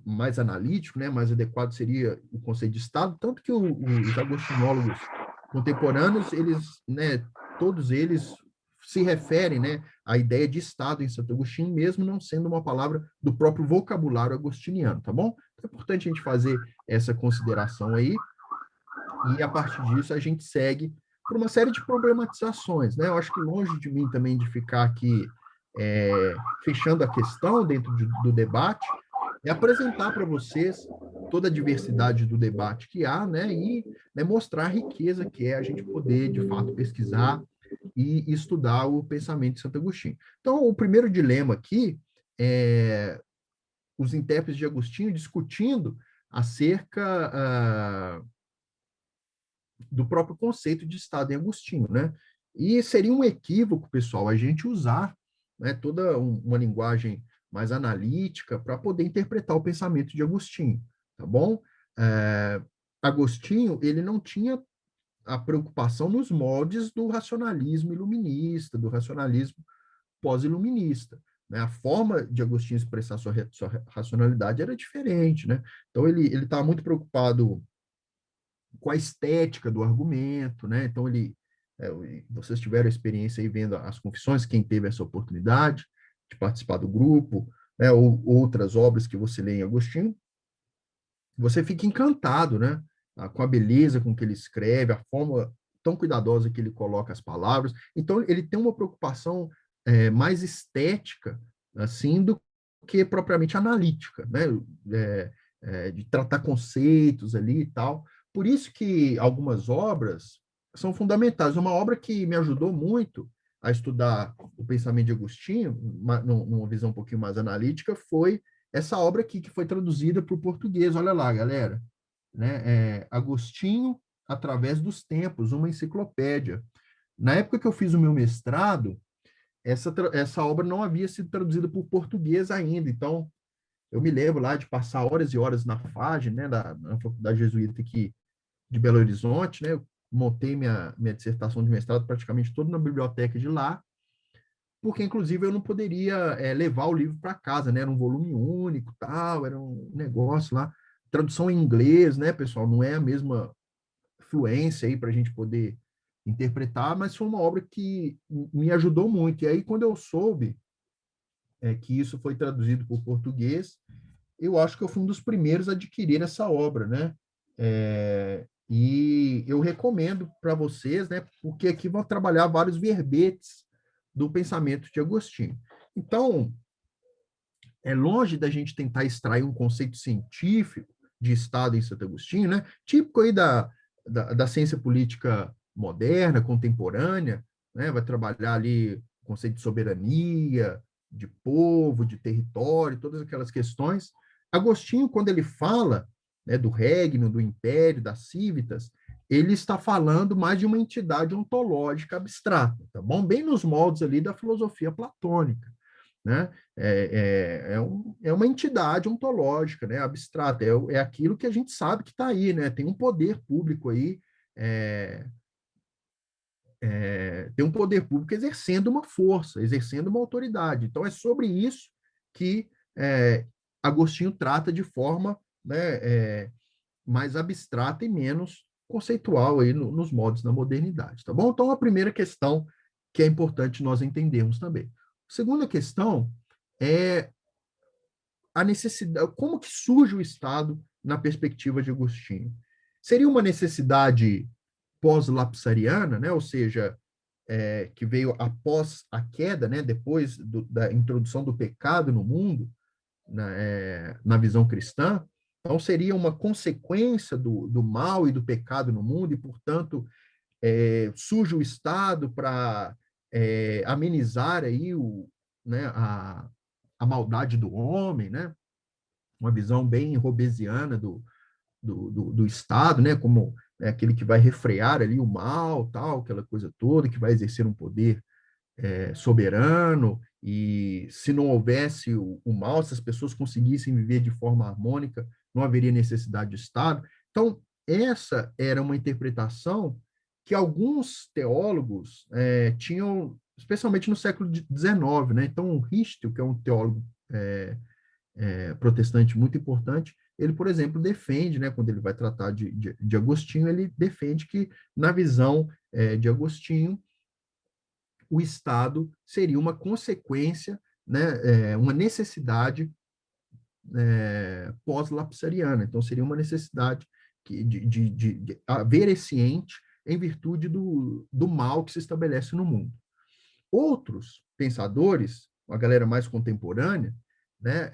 mais analítico, né, mais adequado seria o conceito de Estado, tanto que os agostinólogos contemporâneos, eles, né, todos eles se referem, né, à ideia de Estado em Santo Agostinho, mesmo não sendo uma palavra do próprio vocabulário agostiniano, tá bom? Então, é importante a gente fazer essa consideração aí, e a partir disso a gente segue por uma série de problematizações, né? Eu acho que longe de mim também de ficar aqui fechando a questão dentro do debate, é apresentar para vocês toda a diversidade do debate que há, né? E né, mostrar a riqueza que é a gente poder, de fato, pesquisar e estudar o pensamento de Santo Agostinho. Então, o primeiro dilema aqui é os intérpretes de Agostinho discutindo acerca do próprio conceito de Estado em Agostinho, né? E seria um equívoco, pessoal, a gente usar, né, toda uma linguagem mais analítica para poder interpretar o pensamento de Agostinho, tá bom? Agostinho, ele não tinha a preocupação nos moldes do racionalismo iluminista, do racionalismo pós-iluminista. Né? A forma de Agostinho expressar sua racionalidade era diferente, né? Então, ele estava muito preocupado com a estética do argumento, né? Então vocês tiveram a experiência aí vendo as confissões, quem teve essa oportunidade de participar do grupo, né? Ou outras obras que você lê em Agostinho, você fica encantado, né? Com a beleza com que ele escreve, a forma tão cuidadosa que ele coloca as palavras. Então ele tem uma preocupação mais estética, assim, do que propriamente analítica, né? De tratar conceitos ali e tal. Por isso que algumas obras são fundamentais. Uma obra que me ajudou muito a estudar o pensamento de Agostinho, numa visão um pouquinho mais analítica, foi essa obra aqui, que foi traduzida para o português. Olha lá, galera. Né? Agostinho através dos tempos, uma enciclopédia. Na época que eu fiz o meu mestrado, essa obra não havia sido traduzida para o português ainda. Então, Eu me lembro lá de passar horas e horas na FAGE, né, na Faculdade Jesuíta aqui de Belo Horizonte, né? Eu montei minha dissertação de mestrado praticamente toda na biblioteca de lá, porque inclusive eu não poderia levar o livro para casa, né? Era um volume único, tal, era um negócio lá. Tradução em inglês, né, pessoal? Não é a mesma fluência aí para a gente poder interpretar, mas foi uma obra que me ajudou muito. E aí, quando eu soube que isso foi traduzido para o português, eu acho que eu fui um dos primeiros a adquirir essa obra, né? E eu recomendo para vocês, né? Porque aqui vão trabalhar vários verbetes do pensamento de Agostinho. Então, é longe da gente tentar extrair um conceito científico de Estado em Santo Agostinho, né? Típico aí da ciência política moderna, contemporânea, né? Vai trabalhar ali o conceito de soberania, de povo, de território, todas aquelas questões. Agostinho, quando ele fala, né, do regno, do império, das civitas, ele está falando mais de uma entidade ontológica abstrata, tá bom? Bem nos moldes ali da filosofia platônica, né? É uma entidade ontológica, né? Abstrata, é aquilo que a gente sabe que está aí, né? Tem um poder público aí, é, tem um poder público exercendo uma força, exercendo uma autoridade. Então, é sobre isso que Agostinho trata de forma, né, mais abstrata e menos conceitual aí nos modos da modernidade, tá bom? Então, a primeira questão que é importante nós entendermos também. A segunda questão é a necessidade, como que surge o Estado na perspectiva de Agostinho? Seria uma necessidade pós-lapsariana, né? Ou seja, que veio após a queda, né? Depois da introdução do pecado no mundo, na visão cristã. Então, seria uma consequência do mal e do pecado no mundo, e, portanto, surge o Estado para amenizar aí né, a maldade do homem, né? Uma visão bem robesiana do Estado, né? Como aquele que vai refrear ali o mal, tal, aquela coisa toda, que vai exercer um poder soberano, e se não houvesse o mal, se as pessoas conseguissem viver de forma harmônica, não haveria necessidade de Estado. Então, essa era uma interpretação que alguns teólogos tinham, especialmente no século XIX, né? Então, o Ristel, que é um teólogo protestante muito importante, ele, por exemplo, defende, né, quando ele vai tratar de Agostinho, ele defende que, na visão de Agostinho, o Estado seria uma consequência, né, uma necessidade pós-lapsariana. Então, seria uma necessidade de haver esse ente em virtude do mal que se estabelece no mundo. Outros pensadores, a galera mais contemporânea, né,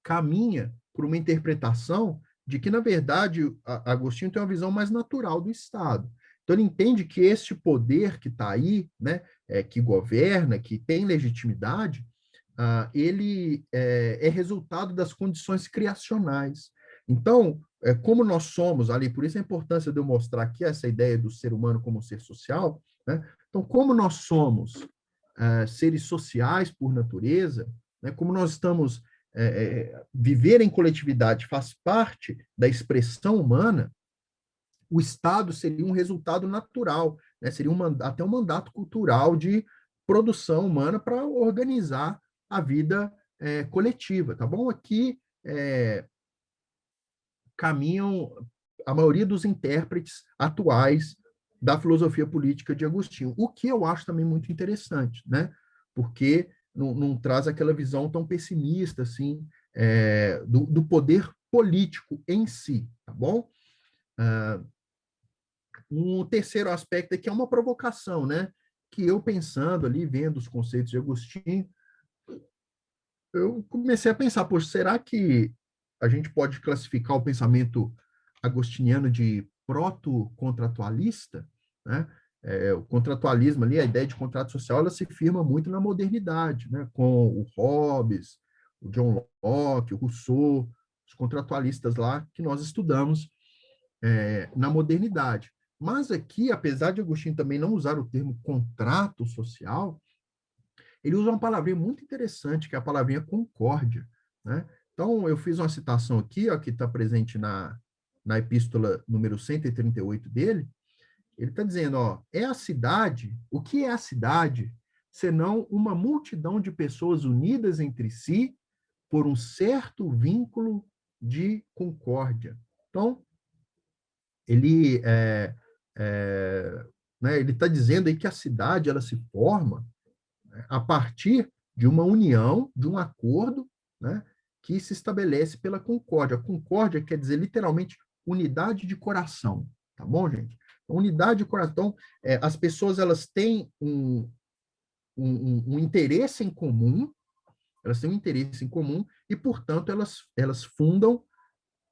caminha por uma interpretação de que, na verdade, Agostinho tem uma visão mais natural do Estado. Então, ele entende que este poder que está aí, né, que governa, que tem legitimidade, ele é resultado das condições criacionais. Então, como nós somos ali, por isso a importância de eu mostrar aqui essa ideia do ser humano como ser social, né? Então, como nós somos seres sociais por natureza, né? Como nós estamos viver em coletividade faz parte da expressão humana, o Estado seria um resultado natural, né? Seria até um mandato cultural de produção humana para organizar a vida coletiva, tá bom? Aqui caminham a maioria dos intérpretes atuais da filosofia política de Agostinho, o que eu acho também muito interessante, né? Porque não traz aquela visão tão pessimista assim do poder político em si, tá bom? Um terceiro aspecto aqui é uma provocação, né? Que eu pensando ali, vendo os conceitos de Agostinho, eu comecei a pensar, poxa, será que a gente pode classificar o pensamento agostiniano de proto-contratualista, né? O contratualismo ali, a ideia de contrato social, ela se firma muito na modernidade, né? Com o Hobbes, o John Locke, o Rousseau, os contratualistas lá que nós estudamos na modernidade. Mas aqui, apesar de Agostinho também não usar o termo contrato social, ele usa uma palavrinha muito interessante, que é a palavrinha concórdia, né? Então, eu fiz uma citação aqui, ó, que está presente na epístola número 138 dele. Ele está dizendo, ó, é a cidade, o que é a cidade, senão uma multidão de pessoas unidas entre si por um certo vínculo de concórdia. Então, ele né, ele está dizendo aí que a cidade ela se forma, né, a partir de uma união, de um acordo, né, que se estabelece pela concórdia. A concórdia quer dizer literalmente unidade de coração, tá bom, gente? Então, unidade de coração. Então, as pessoas elas têm um interesse em comum, elas têm um interesse em comum e, portanto, elas fundam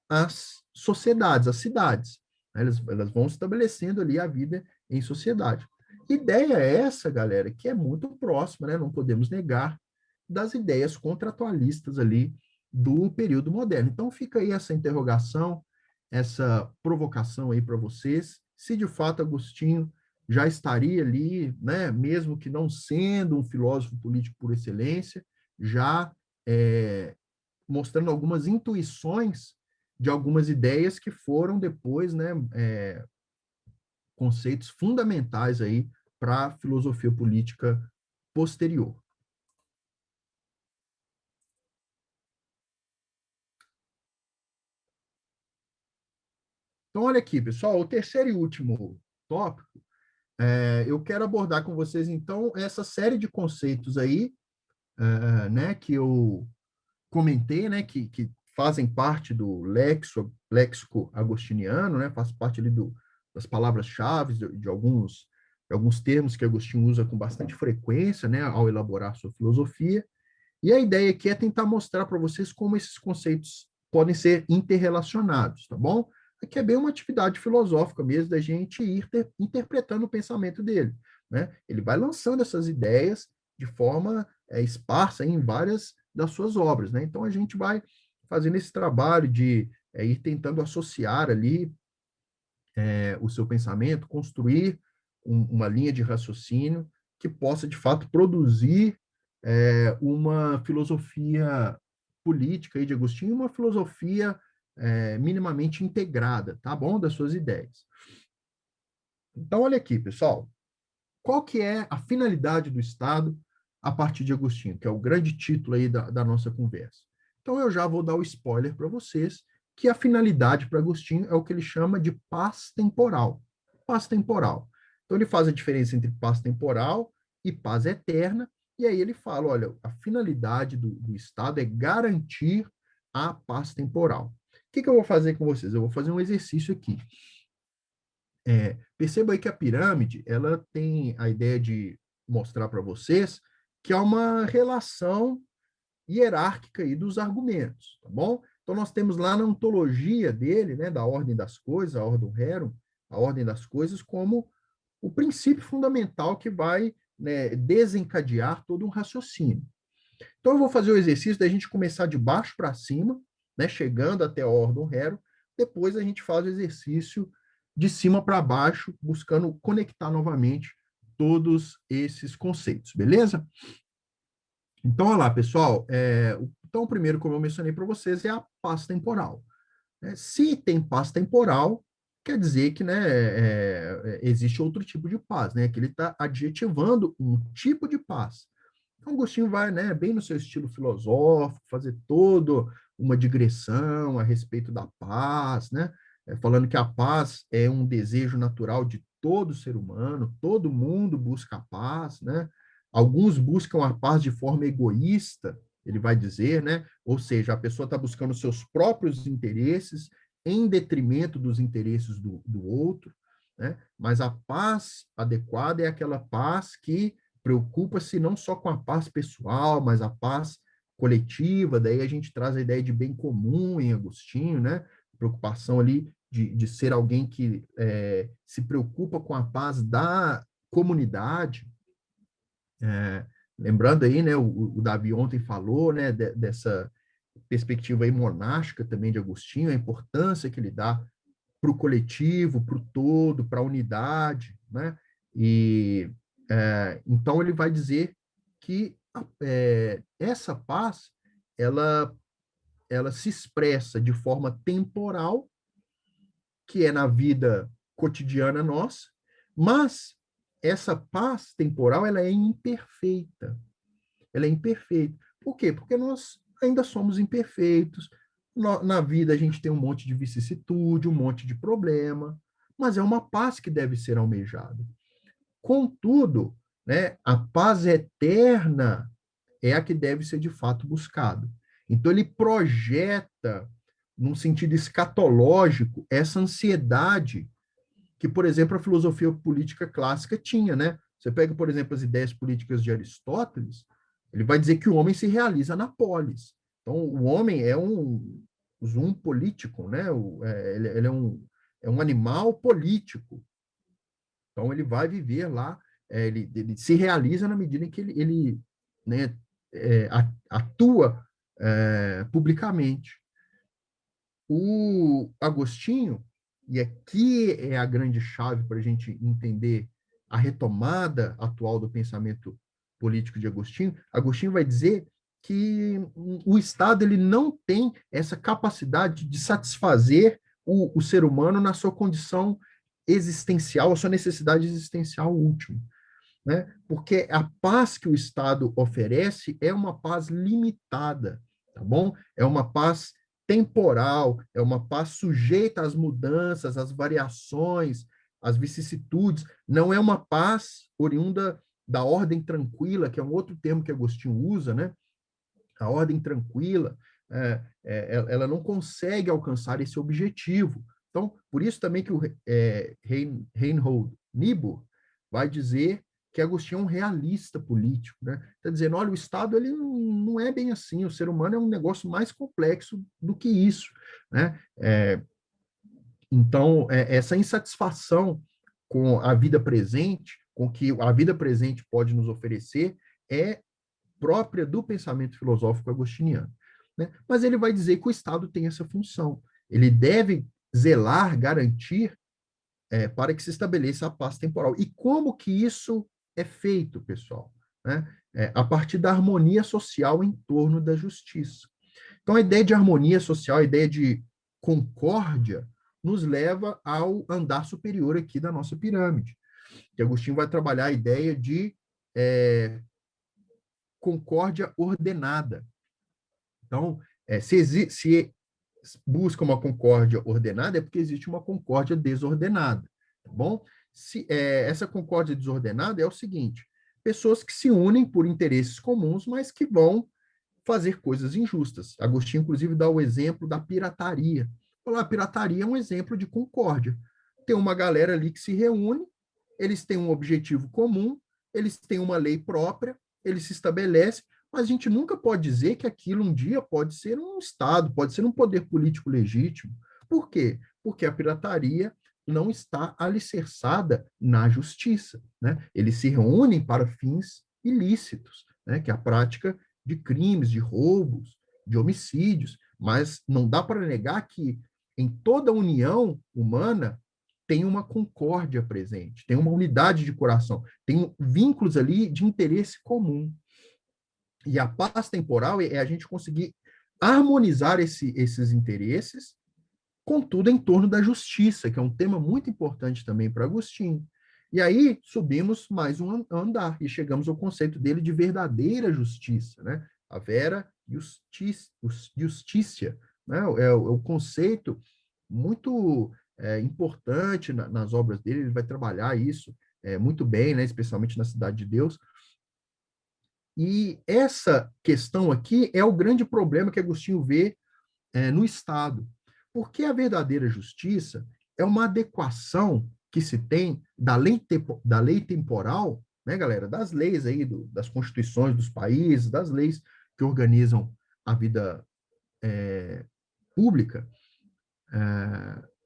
as sociedades, as cidades. Elas vão estabelecendo ali a vida em sociedade. Ideia é essa, galera, que é muito próxima, né? Não podemos negar, das ideias contratualistas ali do período moderno. Então fica aí essa interrogação, essa provocação aí para vocês, se de fato Agostinho já estaria ali, né, mesmo que não sendo um filósofo político por excelência, já mostrando algumas intuições de algumas ideias que foram depois, né, conceitos fundamentais aí para a filosofia política posterior. Então, olha aqui, pessoal, o terceiro e último tópico, eu quero abordar com vocês, então, essa série de conceitos aí, né, que eu comentei, né, que fazem parte do léxico agostiniano, né, faz parte ali das palavras-chave, de alguns termos que Agostinho usa com bastante frequência, né, ao elaborar sua filosofia. E a ideia aqui é tentar mostrar para vocês como esses conceitos podem ser interrelacionados, tá bom? Aqui é bem uma atividade filosófica mesmo, da gente ir interpretando o pensamento dele, né? Ele vai lançando essas ideias de forma esparsa em várias das suas obras, né? Então a gente vai fazendo esse trabalho de ir tentando associar ali o seu pensamento, construir uma linha de raciocínio que possa, de fato, produzir uma filosofia política aí de Agostinho, uma filosofia minimamente integrada, tá bom? Das suas ideias. Então, olha aqui, pessoal. Qual que é a finalidade do Estado a partir de Agostinho, que é o grande título aí da nossa conversa? Então, eu já vou dar o spoiler para vocês, que a finalidade para Agostinho é o que ele chama de paz temporal. Paz temporal. Então, ele faz a diferença entre paz temporal e paz eterna, e aí ele fala, olha, a finalidade do Estado é garantir a paz temporal. O que eu vou fazer com vocês? Eu vou fazer um exercício aqui. Perceba aí que a pirâmide, ela tem a ideia de mostrar para vocês que há uma relação hierárquica aí dos argumentos, tá bom? Então, nós temos lá na ontologia dele, né, da ordem das coisas, a ordem rerum, a ordem das coisas, como o princípio fundamental que vai, né, desencadear todo um raciocínio. Então, eu vou fazer o exercício da gente começar de baixo para cima, né, chegando até a ordem rerum, depois a gente faz o exercício de cima para baixo, buscando conectar novamente todos esses conceitos, beleza? Então, olha lá, pessoal. Então, o primeiro, como eu mencionei para vocês, é a paz temporal. Se tem paz temporal, quer dizer que, né, existe outro tipo de paz, né? Que ele está adjetivando um tipo de paz. Então, Agostinho vai, né, bem no seu estilo filosófico, fazer toda uma digressão a respeito da paz, né? Falando que a paz é um desejo natural de todo ser humano, todo mundo busca a paz, né? Alguns buscam a paz de forma egoísta, ele vai dizer, né? Ou seja, a pessoa está buscando seus próprios interesses em detrimento dos interesses do outro, né? Mas a paz adequada é aquela paz que preocupa-se não só com a paz pessoal, mas a paz coletiva. Daí a gente traz a ideia de bem comum em Agostinho, né? Preocupação ali de ser alguém que se preocupa com a paz da comunidade. Lembrando aí, né, o Davi ontem falou, né, dessa perspectiva aí monástica também de Agostinho, a importância que ele dá para o coletivo, para o todo, para a unidade, né? E então ele vai dizer que essa paz, ela, ela se expressa de forma temporal, que é na vida cotidiana nossa, mas essa paz temporal, ela é imperfeita. Ela é imperfeita. Por quê? Porque nós ainda somos imperfeitos. Na vida a gente tem um monte de vicissitude, um monte de problema, mas é uma paz que deve ser almejada. Contudo, né, a paz eterna é a que deve ser de fato buscada. Então ele projeta, num sentido escatológico, essa ansiedade que, por exemplo, a filosofia política clássica tinha, né? Você pega, por exemplo, as ideias políticas de Aristóteles, ele vai dizer que o homem se realiza na polis. Então, o homem é um político, né? Ele é um animal político. Então, ele vai viver lá, ele se realiza na medida em que ele né, atua publicamente. O Agostinho, e aqui é a grande chave para a gente entender a retomada atual do pensamento político de Agostinho, Agostinho vai dizer que o Estado ele não tem essa capacidade de satisfazer o ser humano na sua condição existencial, a sua necessidade existencial última, né? Porque a paz que o Estado oferece é uma paz limitada, tá bom? É uma paz temporal, é uma paz sujeita às mudanças, às variações, às vicissitudes. Não é uma paz oriunda da ordem tranquila, que é um outro termo que Agostinho usa, né? A ordem tranquila, ela não consegue alcançar esse objetivo. Então, por isso também que o Reinhold Niebuhr vai dizer que Agostinho é um realista político, né? Está dizendo, olha, o Estado ele não é bem assim, o ser humano é um negócio mais complexo do que isso, né? Então, essa insatisfação com a vida presente, com o que a vida presente pode nos oferecer, é própria do pensamento filosófico agostiniano, né? Mas ele vai dizer que o Estado tem essa função. Ele deve zelar, garantir para que se estabeleça a paz temporal. E como que isso é feito, pessoal? Né? A partir da harmonia social em torno da justiça. Então, a ideia de harmonia social, a ideia de concórdia, nos leva ao andar superior aqui da nossa pirâmide. Que Agostinho vai trabalhar a ideia de concórdia ordenada. Então, se busca uma concórdia ordenada, é porque existe uma concórdia desordenada, tá bom? Essa concórdia desordenada é o seguinte: pessoas que se unem por interesses comuns, mas que vão fazer coisas injustas. Agostinho, inclusive, dá o exemplo da pirataria. A pirataria é um exemplo de concórdia. Tem uma galera ali que se reúne, eles têm um objetivo comum, eles têm uma lei própria, eles se estabelecem, mas a gente nunca pode dizer que aquilo um dia pode ser um Estado, pode ser um poder político legítimo. Por quê? Porque a pirataria não está alicerçada na justiça, né? Eles se reúnem para fins ilícitos, né? Que é a prática de crimes, de roubos, de homicídios, mas não dá para negar que em toda a união humana tem uma concórdia presente, tem uma unidade de coração, tem vínculos ali de interesse comum. E a paz temporal é a gente conseguir harmonizar esses interesses, contudo, em torno da justiça, que é um tema muito importante também para Agostinho. E aí subimos mais um andar e chegamos ao conceito dele de verdadeira justiça, né? A vera justicia, né? É o conceito muito importante nas obras dele, ele vai trabalhar isso muito bem, né? Especialmente na Cidade de Deus. E essa questão aqui é o grande problema que Agostinho vê no Estado. Porque a verdadeira justiça é uma adequação que se tem da lei temporal, né, galera, das leis aí, das constituições dos países, das leis que organizam a vida pública,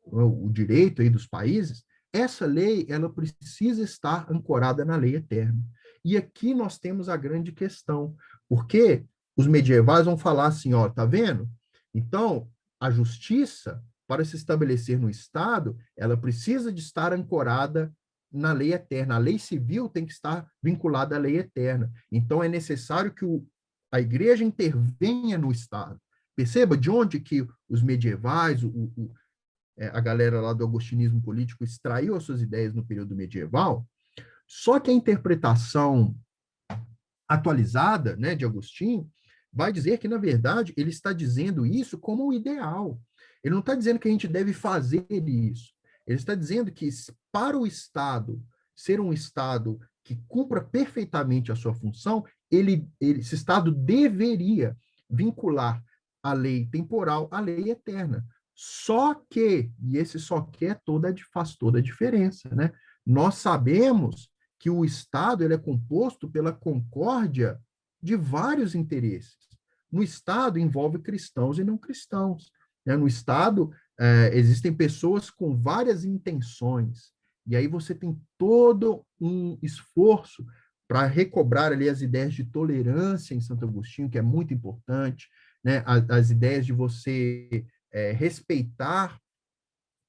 o direito aí dos países. Essa lei, ela precisa estar ancorada na lei eterna. E aqui nós temos a grande questão, porque os medievais vão falar assim, ó, tá vendo? Então, a justiça, para se estabelecer no Estado, ela precisa de estar ancorada na lei eterna. A lei civil tem que estar vinculada à lei eterna. Então, é necessário que a igreja intervenha no Estado. Perceba de onde que os medievais, a galera lá do agostinismo político extraiu as suas ideias no período medieval, só que a interpretação atualizada, né, de Agostinho vai dizer que, na verdade, ele está dizendo isso como um ideal. Ele não está dizendo que a gente deve fazer isso. Ele está dizendo que, para o Estado ser um Estado que cumpra perfeitamente a sua função, esse Estado deveria vincular a lei temporal à lei eterna. Só que, e esse só que faz toda a diferença, né? Nós sabemos que o Estado ele é composto pela concórdia de vários interesses. No Estado envolve cristãos e não cristãos. Né? No Estado existem pessoas com várias intenções. E aí você tem todo um esforço para recobrar ali as ideias de tolerância em Santo Agostinho, que é muito importante, né? As ideias de você respeitar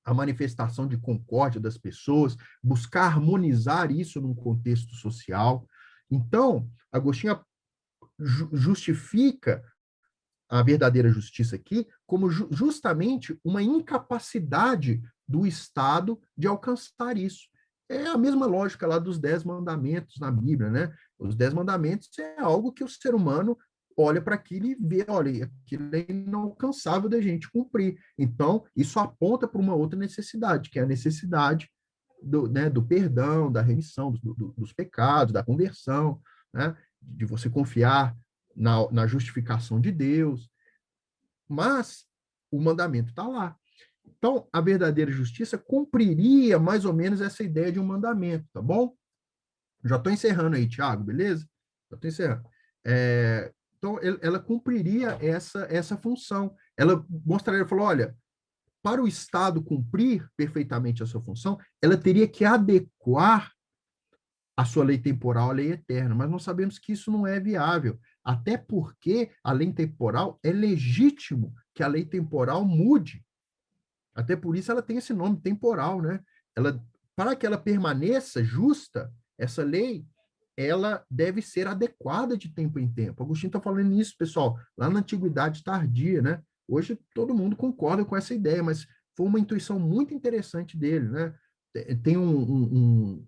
a manifestação de concórdia das pessoas, buscar harmonizar isso num contexto social. Então, Agostinho justifica a verdadeira justiça aqui como justamente uma incapacidade do Estado de alcançar isso. É a mesma lógica lá dos 10 mandamentos na Bíblia, né? Os 10 mandamentos é algo que o ser humano olha para aquilo e vê, olha, aquilo é inalcançável da gente cumprir. Então, isso aponta para uma outra necessidade, que é a necessidade do perdão, da remissão dos pecados, da conversão, né? De você confiar na justificação de Deus. Mas o mandamento está lá. Então, a verdadeira justiça cumpriria mais ou menos essa ideia de um mandamento, tá bom? Já estou encerrando aí, Tiago, beleza? Já estou encerrando. Então, ela cumpriria essa função. Ela mostraria, falou, olha, para o Estado cumprir perfeitamente a sua função, ela teria que adequar a sua lei temporal à lei eterna, mas nós sabemos que isso não é viável, até porque a lei temporal é legítimo que a lei temporal mude. Até por isso ela tem esse nome temporal, né? Para que ela permaneça justa, essa lei, ela deve ser adequada de tempo em tempo. Agostinho está falando nisso, pessoal, lá na Antiguidade Tardia, né? Hoje todo mundo concorda com essa ideia, mas foi uma intuição muito interessante dele, né? Tem um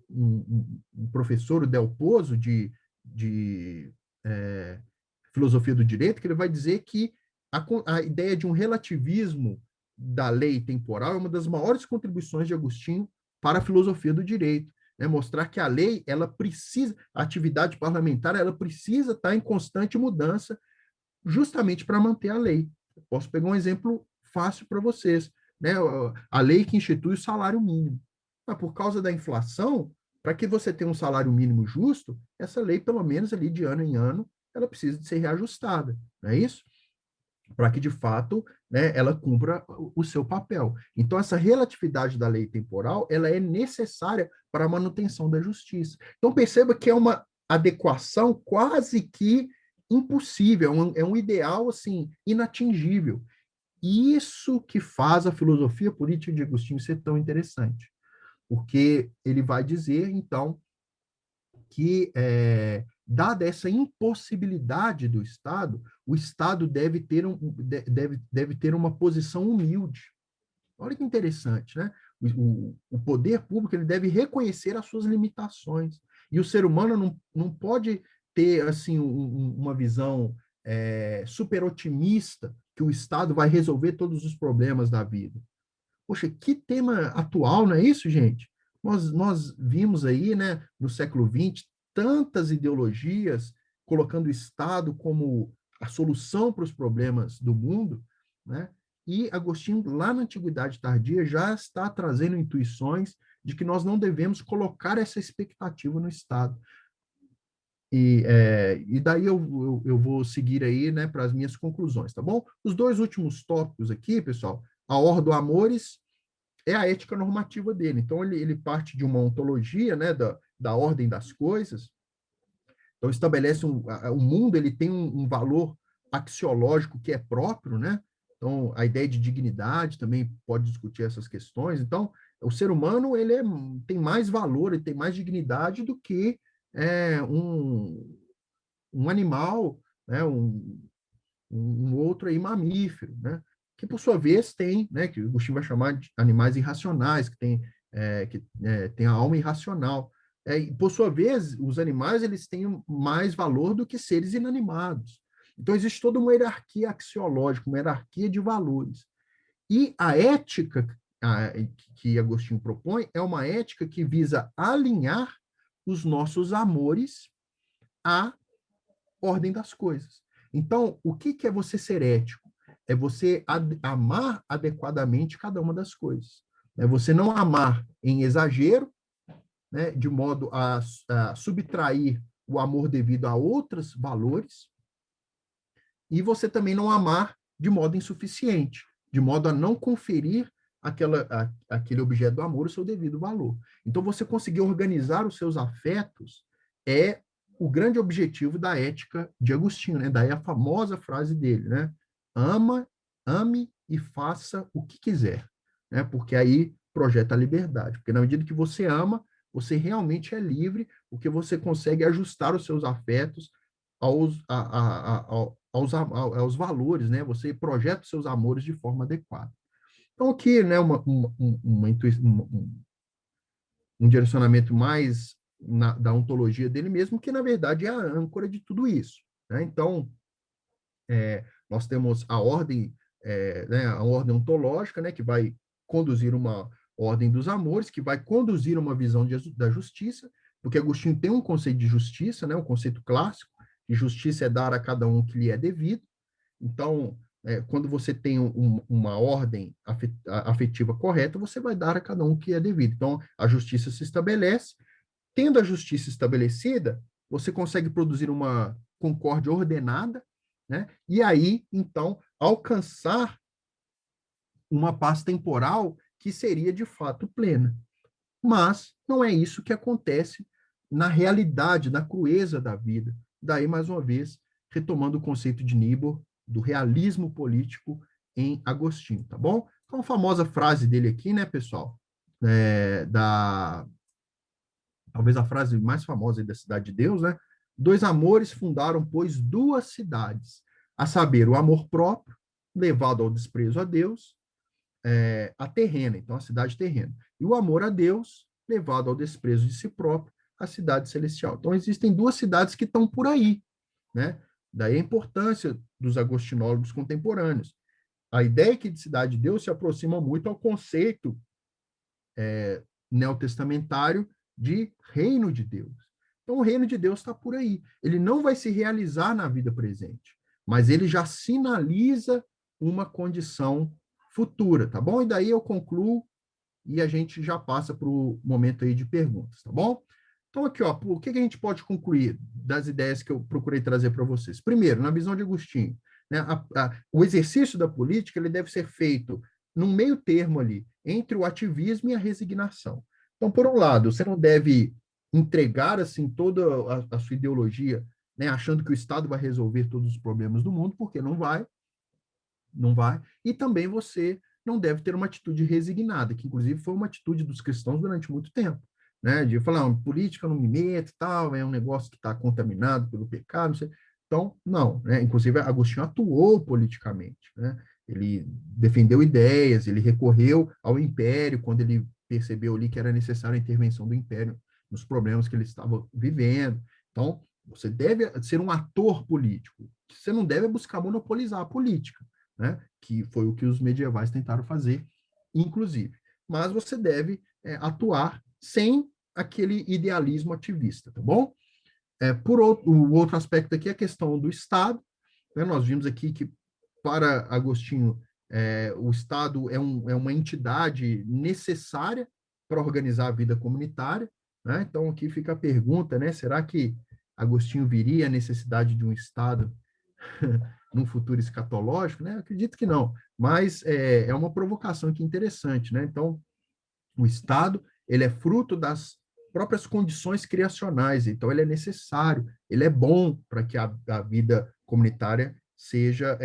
professor, o Del Pozo, de filosofia do direito, que ele vai dizer que a ideia de um relativismo da lei temporal é uma das maiores contribuições de Agostinho para a filosofia do direito. Né? Mostrar que a lei, ela precisa, a atividade parlamentar, ela precisa estar em constante mudança, justamente para manter a lei. Eu posso pegar um exemplo fácil para vocês. Né? A lei que institui o salário mínimo. Mas por causa da inflação, para que você tenha um salário mínimo justo, essa lei, pelo menos ali de ano em ano, ela precisa de ser reajustada, não é isso? Para que, de fato, né, ela cumpra o seu papel. Então, essa relatividade da lei temporal, ela é necessária para a manutenção da justiça. Então, perceba que é uma adequação quase que impossível, é um ideal, assim, inatingível. Isso que faz a filosofia política de Agostinho ser tão interessante, porque ele vai dizer, então, que, dada essa impossibilidade do Estado, o Estado deve ter uma posição humilde. Olha que interessante, né? O poder público ele deve reconhecer as suas limitações. E o ser humano não pode ter assim uma visão super otimista que o Estado vai resolver todos os problemas da vida. Poxa, que tema atual, não é isso, gente? Nós vimos aí, né, no século XX, tantas ideologias colocando o Estado como a solução para os problemas do mundo, né? E Agostinho, lá na Antiguidade Tardia, já está trazendo intuições de que nós não devemos colocar essa expectativa no Estado. E daí eu vou seguir aí, né, para as minhas conclusões, tá bom? Os dois últimos tópicos aqui, pessoal, a Ordo Amoris é a ética normativa dele. Então, ele parte de uma ontologia, né, da ordem das coisas. Então, estabelece o mundo, ele tem um valor axiológico que é próprio, né? Então, a ideia de dignidade também pode discutir essas questões. Então, O ser humano tem mais valor, ele tem mais dignidade do que um animal, né, um outro aí mamífero, né, que por sua vez tem, né, que o Agostinho vai chamar de animais irracionais, tem a alma irracional. E, por sua vez, os animais eles têm mais valor do que seres inanimados. Então existe toda uma hierarquia axiológica, uma hierarquia de valores. E a ética que Agostinho propõe é uma ética que visa alinhar os nossos amores à ordem das coisas. Então, o que é você ser ético? É você amar adequadamente cada uma das coisas. É você não amar em exagero, né, de modo a subtrair o amor devido a outros valores, e você também não amar de modo insuficiente, de modo a não conferir aquele objeto do amor o seu devido valor. Então, você conseguir organizar os seus afetos é o grande objetivo da ética de Agostinho, né? Daí a famosa frase dele, né? Ame e faça o que quiser, né? Porque aí projeta a liberdade. Porque na medida que você ama, você realmente é livre, porque você consegue ajustar os seus afetos aos valores, né? Você projeta os seus amores de forma adequada. Então, aqui, né, um direcionamento mais da ontologia dele mesmo, que na verdade é a âncora de tudo isso, né? Então, nós temos a ordem, né, a ordem ontológica, né, que vai conduzir uma ordem dos amores, que vai conduzir uma visão da justiça, porque Agostinho tem um conceito de justiça, né, um conceito clássico, que justiça é dar a cada um o que lhe é devido. Então, quando você tem uma ordem afetiva correta, você vai dar a cada um o que é devido. Então, a justiça se estabelece. Tendo a justiça estabelecida, você consegue produzir uma concórdia ordenada, né? E aí, então, alcançar uma paz temporal que seria de fato plena. Mas não é isso que acontece na realidade, na crueza da vida. Daí, mais uma vez, retomando o conceito de Niebuhr, do realismo político em Agostinho, tá bom? Então, a famosa frase dele aqui, né, pessoal? Talvez a frase mais famosa da Cidade de Deus, né? Dois amores fundaram, pois, duas cidades, a saber, o amor próprio, levado ao desprezo a Deus, a terrena, então a cidade terrena, e o amor a Deus, levado ao desprezo de si próprio, a cidade celestial. Então, existem duas cidades que estão por aí, né? Daí a importância dos agostinólogos contemporâneos. A ideia que de cidade de Deus se aproxima muito ao conceito neotestamentário de reino de Deus. Então, o reino de Deus está por aí. Ele não vai se realizar na vida presente, mas ele já sinaliza uma condição futura, tá bom? E daí eu concluo e a gente já passa para o momento aí de perguntas, tá bom? Então, aqui, ó, o que a gente pode concluir das ideias que eu procurei trazer para vocês? Primeiro, na visão de Agostinho, né, o exercício da política ele deve ser feito num meio termo ali, entre o ativismo e a resignação. Então, por um lado, você não deve entregar assim toda a sua ideologia, né, achando que o Estado vai resolver todos os problemas do mundo, porque não vai, não vai. E também você não deve ter uma atitude resignada, que inclusive foi uma atitude dos cristãos durante muito tempo, né, de falar, política eu não me meto, tal, é um negócio que está contaminado pelo pecado, não sei. Então, não, né? Inclusive Agostinho atuou politicamente, né? Ele defendeu ideias, ele recorreu ao império quando ele percebeu ali que era necessária a intervenção do império nos problemas que ele estava vivendo. Então, você deve ser um ator político. Você não deve buscar monopolizar a política, né? Que foi o que os medievais tentaram fazer, inclusive. Mas você deve atuar sem aquele idealismo ativista, tá bom? O outro aspecto aqui é a questão do Estado. Né? Nós vimos aqui que, para Agostinho, o Estado é uma entidade necessária para organizar a vida comunitária. Né? Então, aqui fica a pergunta, né? Será que Agostinho viria a necessidade de um Estado num futuro escatológico? Né? Eu acredito que não, mas é uma provocação aqui interessante. Né? Então, o Estado ele é fruto das próprias condições criacionais, então ele é necessário, ele é bom para que a vida comunitária seja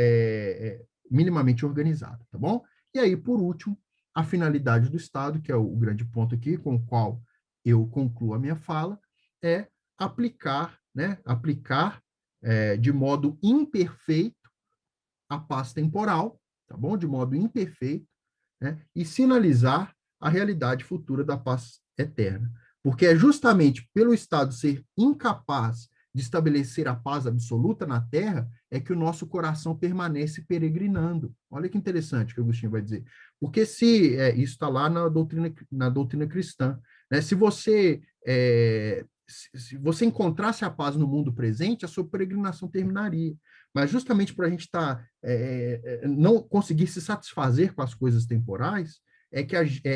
minimamente organizada, tá bom? E aí, por último, a finalidade do Estado, que é o grande ponto aqui, com o qual eu concluo a minha fala, é aplicar, né, de modo imperfeito a paz temporal, tá bom? De modo imperfeito, né? E sinalizar a realidade futura da paz eterna. Porque é justamente pelo Estado ser incapaz de estabelecer a paz absoluta na Terra é que o nosso coração permanece peregrinando. Olha que interessante que Agostinho vai dizer. Porque se isso está lá na doutrina cristã, né? Se você encontrasse a paz no mundo presente, a sua peregrinação terminaria. Mas justamente por a gente não conseguir se satisfazer com as coisas temporais, é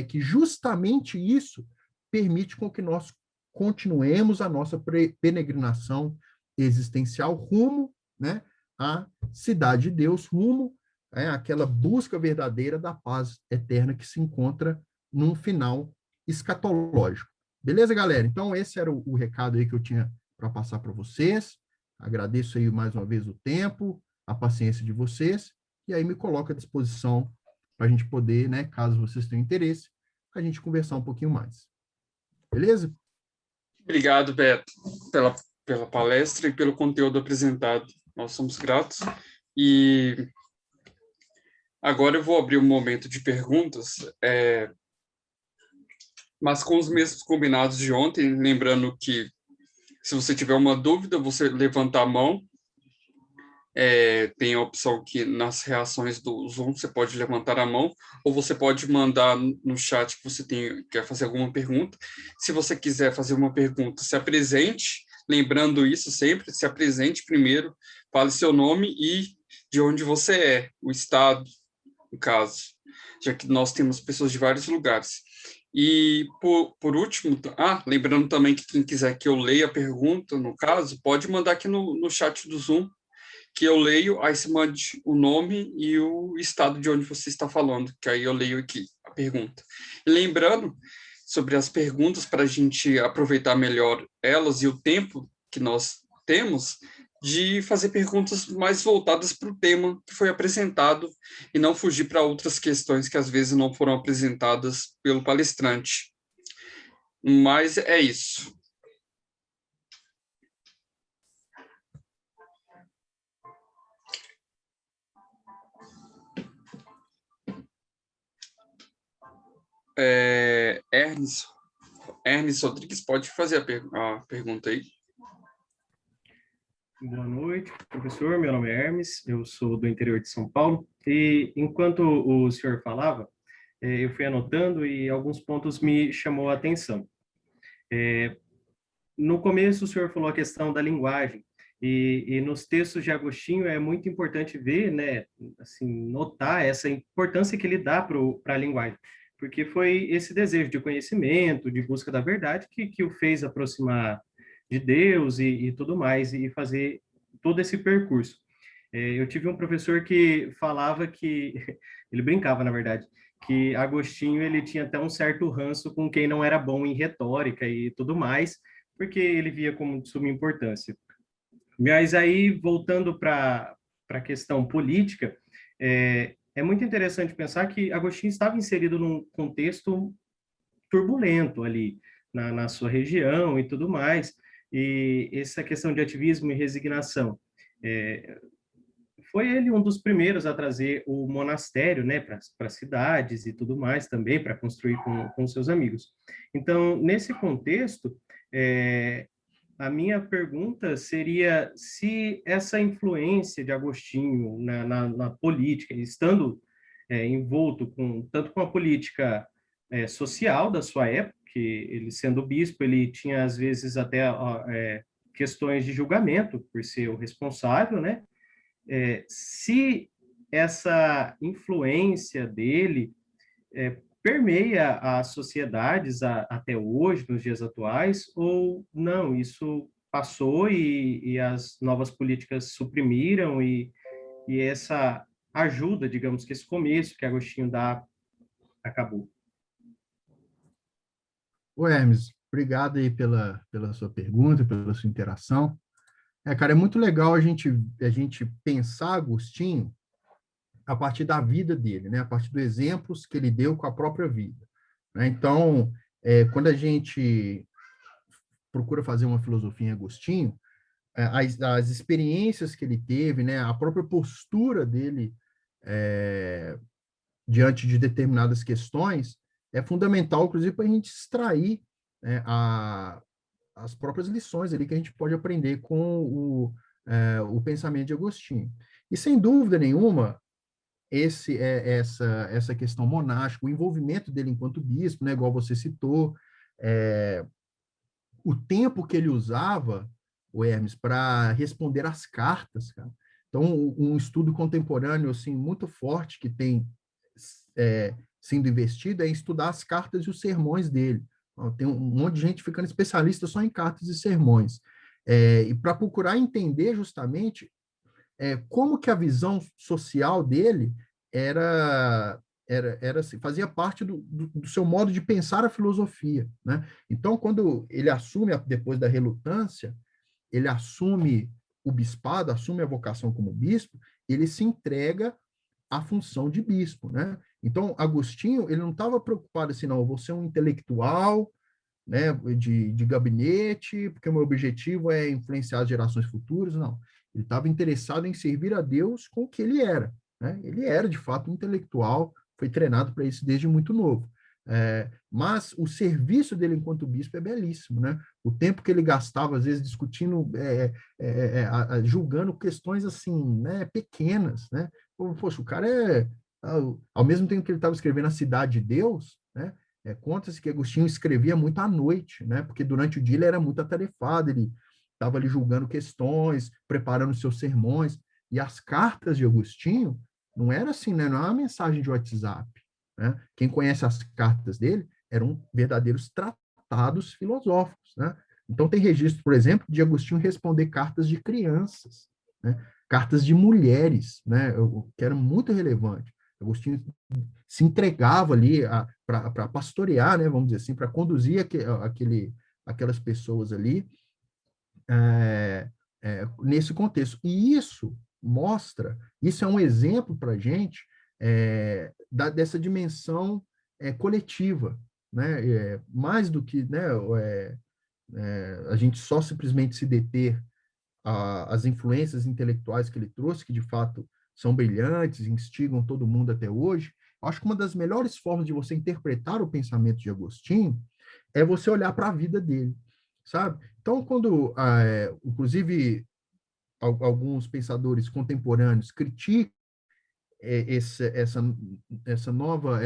que justamente isso permite com que nós continuemos a nossa peregrinação existencial rumo, né, à cidade de Deus, rumo àquela busca verdadeira da paz eterna que se encontra num final escatológico. Beleza, galera? Então, esse era o recado aí que eu tinha para passar para vocês. Agradeço aí mais uma vez o tempo, a paciência de vocês, e aí me coloco à disposição para a gente poder, né, caso vocês tenham interesse, a gente conversar um pouquinho mais. Beleza? Obrigado, Beto, pela palestra e pelo conteúdo apresentado. Nós somos gratos. E agora eu vou abrir um momento de perguntas, mas com os mesmos combinados de ontem, lembrando que se você tiver uma dúvida, você levanta a mão. Tem a opção que nas reações do Zoom você pode levantar a mão, ou você pode mandar no chat que você quer fazer alguma pergunta. Se você quiser fazer uma pergunta, se apresente, lembrando isso sempre, se apresente primeiro, fale seu nome e de onde você é, o estado, no caso, já que nós temos pessoas de vários lugares. E, por último, lembrando também que quem quiser que eu leia a pergunta, no caso, pode mandar aqui no chat do Zoom, que eu leio, aí você mande o nome e o estado de onde você está falando, que aí eu leio aqui a pergunta. E lembrando, sobre as perguntas, para a gente aproveitar melhor elas e o tempo que nós temos, de fazer perguntas mais voltadas para o tema que foi apresentado e não fugir para outras questões que às vezes não foram apresentadas pelo palestrante. Mas é isso. Ernest Rodrigues, pode fazer a pergunta aí. Boa noite, professor. Meu nome é Hermes, eu sou do interior de São Paulo. E enquanto o senhor falava, eu fui anotando e alguns pontos me chamou a atenção. No começo, o senhor falou a questão da linguagem. E nos textos de Agostinho é muito importante ver, né, assim, notar essa importância que ele dá para a linguagem. Porque foi esse desejo de conhecimento, de busca da verdade, que o fez aproximar de Deus e tudo mais, e fazer todo esse percurso. Eu tive um professor que falava que, ele brincava, na verdade, que Agostinho ele tinha até um certo ranço com quem não era bom em retórica e tudo mais, porque ele via como de suma importância. Mas aí, voltando para a questão política, é muito interessante pensar que Agostinho estava inserido num contexto turbulento ali, na sua região e tudo mais, e essa questão de ativismo e resignação. Foi ele um dos primeiros a trazer o monastério, né, para cidades e tudo mais também, para construir com seus amigos. Então, nesse contexto, a minha pergunta seria se essa influência de Agostinho na política, estando envolto tanto com a política social da sua época, que ele sendo bispo, ele tinha às vezes até questões de julgamento por ser o responsável, né? Se essa influência dele permeia as sociedades até hoje, nos dias atuais, ou não, isso passou e as novas políticas suprimiram e essa ajuda, digamos que esse começo que Agostinho dá, acabou. Ô Hermes, obrigado aí pela sua pergunta, pela sua interação. Cara, é muito legal a gente pensar Agostinho a partir da vida dele, né? A partir dos exemplos que ele deu com a própria vida, né? Então, quando a gente procura fazer uma filosofia em Agostinho, as experiências que ele teve, né? A própria postura dele diante de determinadas questões é fundamental, inclusive, para a gente extrair, né, as próprias lições ali que a gente pode aprender com o pensamento de Agostinho. E, sem dúvida nenhuma, essa questão monástica, o envolvimento dele enquanto bispo, né, igual você citou, o tempo que ele usava, o Hermes, para responder às cartas, cara. Então, um estudo contemporâneo assim muito forte que tem sendo investido é em estudar as cartas e os sermões dele. Tem um monte de gente ficando especialista só em cartas e sermões. E para procurar entender justamente como que a visão social dele era assim, fazia parte do seu modo de pensar a filosofia, né? Então, quando ele assume, depois da relutância, ele assume o bispado, assume a vocação como bispo, ele se entrega à função de bispo, né? Então, Agostinho, ele não estava preocupado assim, não, eu vou ser um intelectual, né, de gabinete, porque o meu objetivo é influenciar as gerações futuras, não. Ele estava interessado em servir a Deus com o que ele era, né? Ele era, de fato, um intelectual, foi treinado para isso desde muito novo. Mas o serviço dele enquanto bispo é belíssimo, né? O tempo que ele gastava, às vezes, discutindo, julgando questões assim, né, pequenas, né? Poxa, o cara ao mesmo tempo que ele estava escrevendo A Cidade de Deus, né? Conta-se que Agostinho escrevia muito à noite, né? Porque durante o dia ele era muito atarefado, ele estava ali julgando questões, preparando seus sermões, e as cartas de Agostinho não era assim, né? Não é uma mensagem de WhatsApp, né? Quem conhece as cartas dele eram verdadeiros tratados filosóficos, né? Então tem registro, por exemplo, de Agostinho responder cartas de crianças, né? Cartas de mulheres, né? Que era muito relevante. Agostinho se entregava ali para pastorear, né? Vamos dizer assim, para conduzir aquelas pessoas ali nesse contexto. E isso é um exemplo para a gente dessa dimensão coletiva, né? Mais do que, né, a gente só simplesmente se deter às influências intelectuais que ele trouxe, que de fato são brilhantes, instigam todo mundo até hoje. Eu acho que uma das melhores formas de você interpretar o pensamento de Agostinho é você olhar para a vida dele, sabe? Então, quando, inclusive, alguns pensadores contemporâneos criticam essa nova,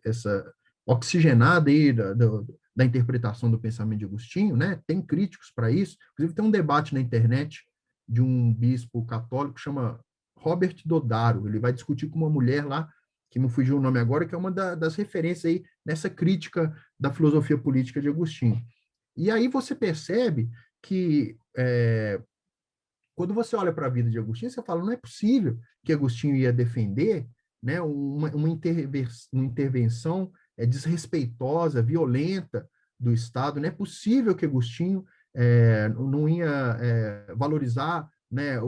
essa oxigenada aí da interpretação do pensamento de Agostinho, né? Tem críticos para isso. Inclusive, tem um debate na internet de um bispo católico que chama Robert Dodaro. Ele vai discutir com uma mulher lá, que não fugiu o nome agora, que é uma das referências aí nessa crítica da filosofia política de Agostinho. E aí você percebe que quando você olha para a vida de Agostinho, você fala, não é possível que Agostinho ia defender, né, uma intervenção desrespeitosa, violenta do Estado. Não é possível que Agostinho não ia valorizar, né,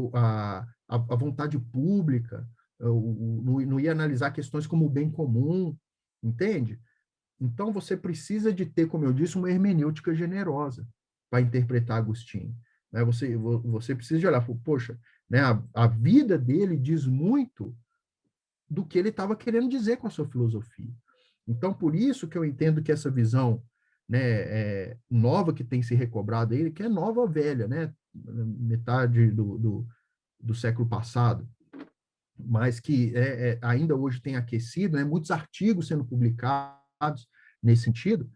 a vontade pública, não ia analisar questões como o bem comum, entende? Então, você precisa de ter, como eu disse, uma hermenêutica generosa para interpretar Agostinho. Né? Você precisa de olhar, poxa, né, a vida dele diz muito do que ele estava querendo dizer com a sua filosofia. Então, por isso que eu entendo que essa visão, né, nova que tem se recobrado aí, que é nova ou velha, né, metade do século passado, mas que ainda hoje tem aquecido, né, muitos artigos sendo publicados nesse sentido,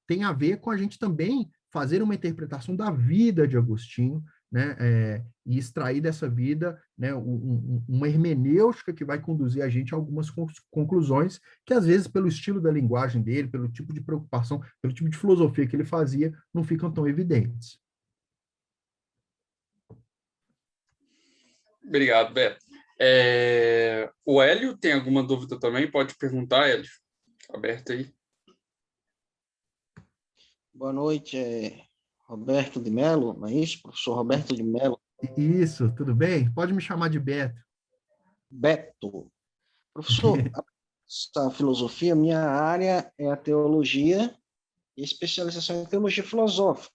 tem a ver com a gente também fazer uma interpretação da vida de Agostinho, né, e extrair dessa vida, né, uma hermenêutica que vai conduzir a gente a algumas conclusões que, às vezes, pelo estilo da linguagem dele, pelo tipo de preocupação, pelo tipo de filosofia que ele fazia, não ficam tão evidentes. Obrigado, Beto. O Hélio tem alguma dúvida também? Pode perguntar, Hélio. Aberto aí. Boa noite, Roberto de Mello, não é isso? Professor Roberto de Mello. Isso, tudo bem? Pode me chamar de Beto. Beto. Professor, a filosofia, minha área é a teologia e especialização em teologia filosófica.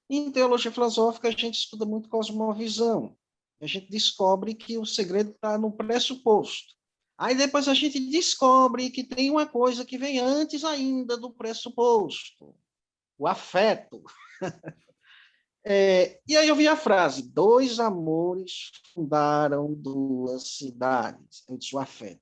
Em teologia filosófica, a gente estuda muito cosmovisão. A gente descobre que o segredo está no pressuposto. Aí depois a gente descobre que tem uma coisa que vem antes ainda do pressuposto, o afeto. E aí eu vi a frase, 2 amores fundaram 2 cidades. Eu disse, o afeto.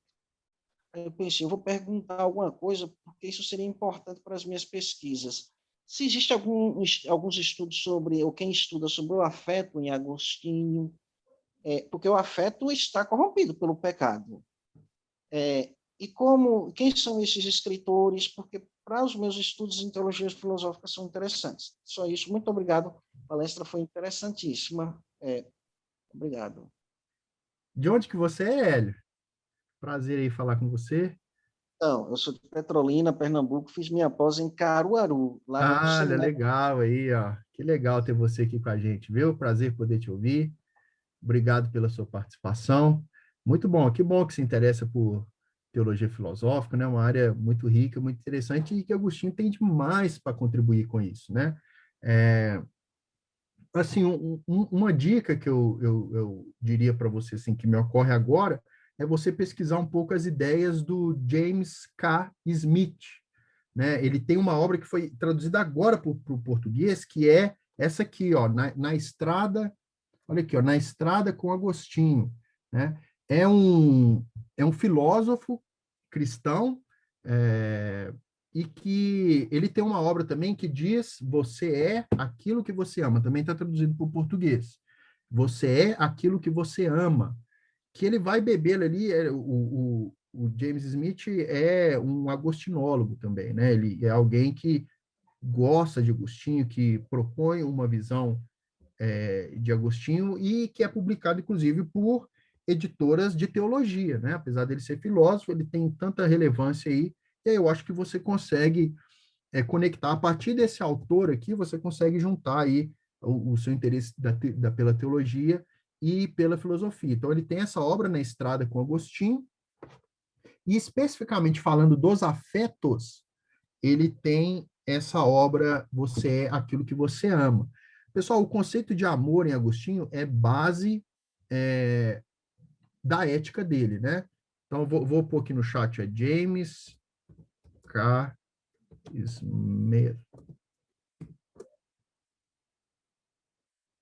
Aí eu pensei, eu vou perguntar alguma coisa, porque isso seria importante para as minhas pesquisas. Se existe alguns estudos sobre, ou quem estuda sobre o afeto em Agostinho, porque o afeto está corrompido pelo pecado. E quem são esses escritores? Porque para os meus estudos em teologia filosófica são interessantes. Só isso, muito obrigado. A palestra foi interessantíssima. Obrigado. De onde que você é, Hélio? Prazer aí falar com você. Então, eu sou de Petrolina, Pernambuco, fiz minha pós em Caruaru, lá no seminário. Legal aí, ó. Que legal ter você aqui com a gente, viu? Prazer poder te ouvir. Obrigado pela sua participação. Muito bom, que bom que se interessa por teologia filosófica, né? Uma área muito rica, muito interessante e que Agostinho tem demais para contribuir com isso, né? Assim, uma dica que eu diria para você, assim, que me ocorre agora, é você pesquisar um pouco as ideias do James K. Smith, né? Ele tem uma obra que foi traduzida agora para o português, que é essa aqui, ó, na estrada. Olha aqui, ó, Na Estrada com Agostinho, né? É um filósofo cristão, e que ele tem uma obra também que diz: você é aquilo que você ama. Também está traduzido para o português. Você é aquilo que você ama. Que ele vai beber ali, o James Smith é um agostinólogo também, né? Ele é alguém que gosta de Agostinho, que propõe uma visão de Agostinho e que é publicado, inclusive, por editoras de teologia, né? Apesar dele ser filósofo, ele tem tanta relevância aí, e aí eu acho que você consegue conectar, a partir desse autor aqui, você consegue juntar aí o seu interesse pela teologia e pela filosofia. Então, ele tem essa obra Na Estrada com Agostinho, e especificamente falando dos afetos, ele tem essa obra Você é aquilo que você ama. Pessoal, o conceito de amor em Agostinho é base da ética dele, né? Então, vou pôr aqui no chat, é James K. Smith.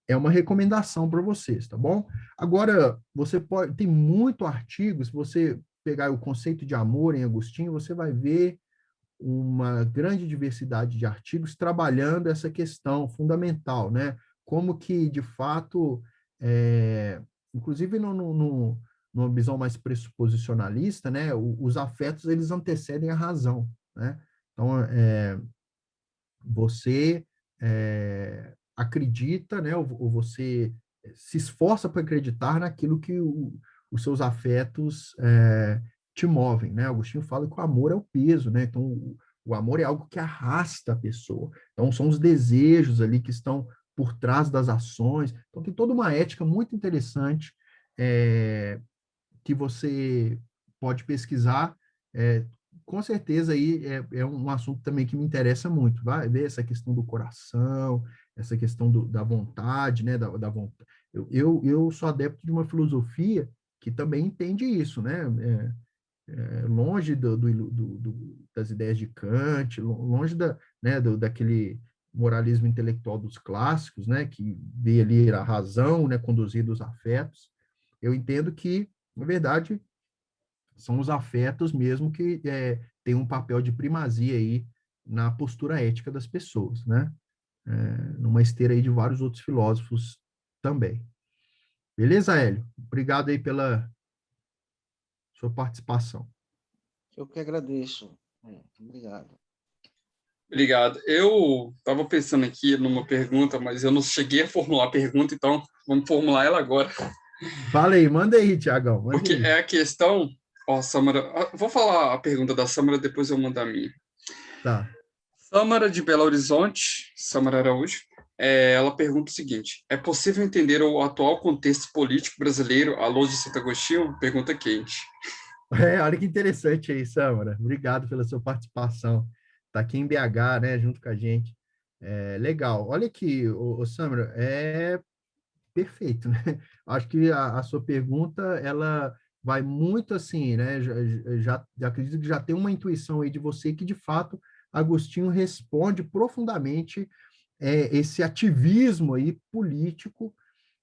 É uma recomendação para vocês, tá bom? Agora, tem muito artigo, se você pegar o conceito de amor em Agostinho, você vai ver uma grande diversidade de artigos trabalhando essa questão fundamental, né? Como que, de fato, inclusive numa visão mais pressuposicionalista, né? Os afetos, eles antecedem a razão, né? Então, você acredita, né? Ou você se esforça para acreditar naquilo que os seus afetos te movem, né? Agostinho fala que o amor é o peso, né? Então, o amor é algo que arrasta a pessoa. Então, são os desejos ali que estão por trás das ações. Então, tem toda uma ética muito interessante que você pode pesquisar. Com certeza aí é um assunto também que me interessa muito. Vai ver essa questão do coração, essa questão da vontade, né? Da vontade. Eu sou adepto de uma filosofia que também entende isso, né? Longe das ideias de Kant, longe daquele moralismo intelectual dos clássicos, né, que vê ali a razão, né, conduzida os afetos. Eu entendo que, na verdade, são os afetos mesmo que têm um papel de primazia aí na postura ética das pessoas, né, numa esteira aí de vários outros filósofos também. Beleza, Hélio? Obrigado aí pela sua participação. Eu que agradeço. Obrigado. Obrigado. Eu estava pensando aqui numa pergunta, mas eu não cheguei a formular a pergunta, então vamos formular ela agora. Fala aí, manda aí, Tiagão. Porque aí. é a questão... Ó, Samara, vou falar a pergunta da Samara, depois eu mando a minha. Tá. Samara de Belo Horizonte, Samara Araújo. Ela pergunta o seguinte: é possível entender o atual contexto político brasileiro à luz de Santo Agostinho? Pergunta quente. Olha que interessante aí, Samara. Obrigado pela sua participação. Está aqui em BH, né, junto com a gente. Legal. Olha aqui, Samara, é perfeito, né? Acho que a sua pergunta, ela vai muito assim, né? Já acredito que já tem uma intuição aí de você que, de fato, Agostinho responde profundamente esse ativismo aí político,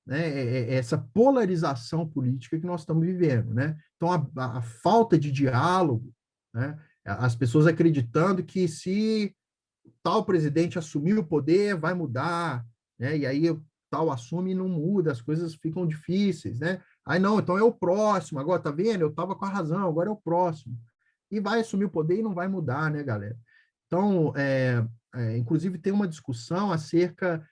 né, essa polarização política que nós estamos vivendo, né? Então, a falta de diálogo, né? As pessoas acreditando que se tal presidente assumir o poder, vai mudar, né? E aí tal assume e não muda, as coisas ficam difíceis, né? Aí não, então é o próximo, agora tá vendo? Eu estava com a razão, agora é o próximo. E vai assumir o poder e não vai mudar, né, galera? Então, inclusive, tem uma discussão acerca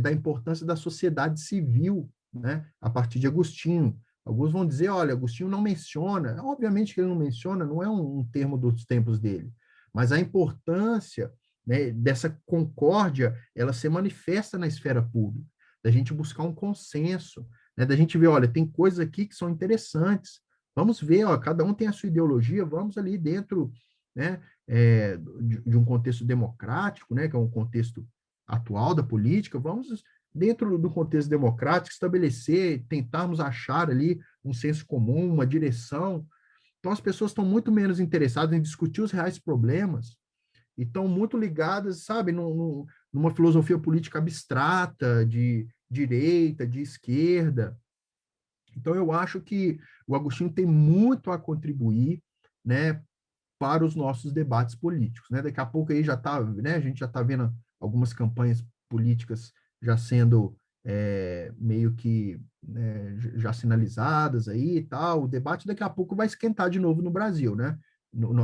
da importância da sociedade civil, né, a partir de Agostinho. Alguns vão dizer, olha, Agostinho não menciona, obviamente que ele não menciona, não é um termo dos tempos dele, mas a importância, né, dessa concórdia, ela se manifesta na esfera pública, da gente buscar um consenso, né, da gente ver, olha, tem coisas aqui que são interessantes, vamos ver, ó, cada um tem a sua ideologia, vamos ali dentro, né, de um contexto democrático, né, que é um contexto atual da política, vamos, dentro do contexto democrático, estabelecer, tentarmos achar ali um senso comum, uma direção. Então, as pessoas estão muito menos interessadas em discutir os reais problemas e estão muito ligadas, sabe, numa filosofia política abstrata, de direita, de esquerda. Então, eu acho que o Agostinho tem muito a contribuir, né, para os nossos debates políticos, né? Daqui a pouco aí já tá, né? A gente já está vendo algumas campanhas políticas já sendo meio que já sinalizadas aí e tal. O debate daqui a pouco vai esquentar de novo no Brasil, né?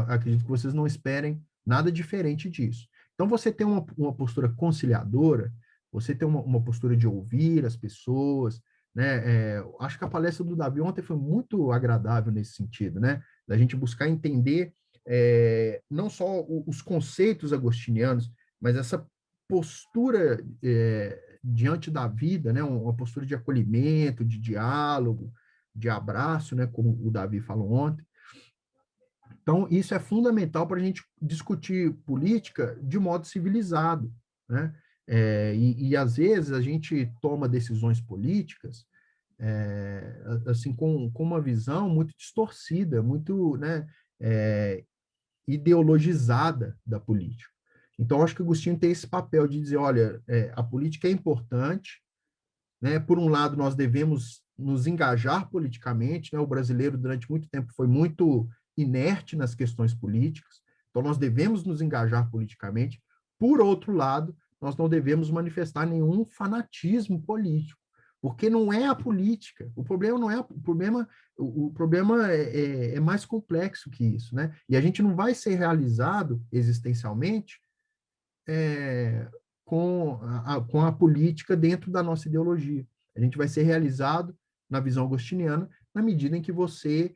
Acredito que vocês não esperem nada diferente disso. Então, você tem uma postura conciliadora, você tem uma postura de ouvir as pessoas, né? Acho que a palestra do Davi ontem foi muito agradável nesse sentido, né? Da gente buscar entender não só os conceitos agostinianos, mas essa postura diante da vida, né, uma postura de acolhimento, de diálogo, de abraço, né, como o Davi falou ontem. Então, isso é fundamental para a gente discutir política de modo civilizado, né? Às vezes a gente toma decisões políticas assim com uma visão muito distorcida, muito, né, ideologizada da política. Então, acho que Agostinho tem esse papel de dizer, olha, a política é importante, né? Por um lado, nós devemos nos engajar politicamente, né? O brasileiro, durante muito tempo, foi muito inerte nas questões políticas, então nós devemos nos engajar politicamente. Por outro lado, nós não devemos manifestar nenhum fanatismo político, porque não é a política. O problema não é o problema é mais complexo que isso, né? E a gente não vai ser realizado existencialmente com a política dentro da nossa ideologia. A gente vai ser realizado na visão agostiniana na medida em que você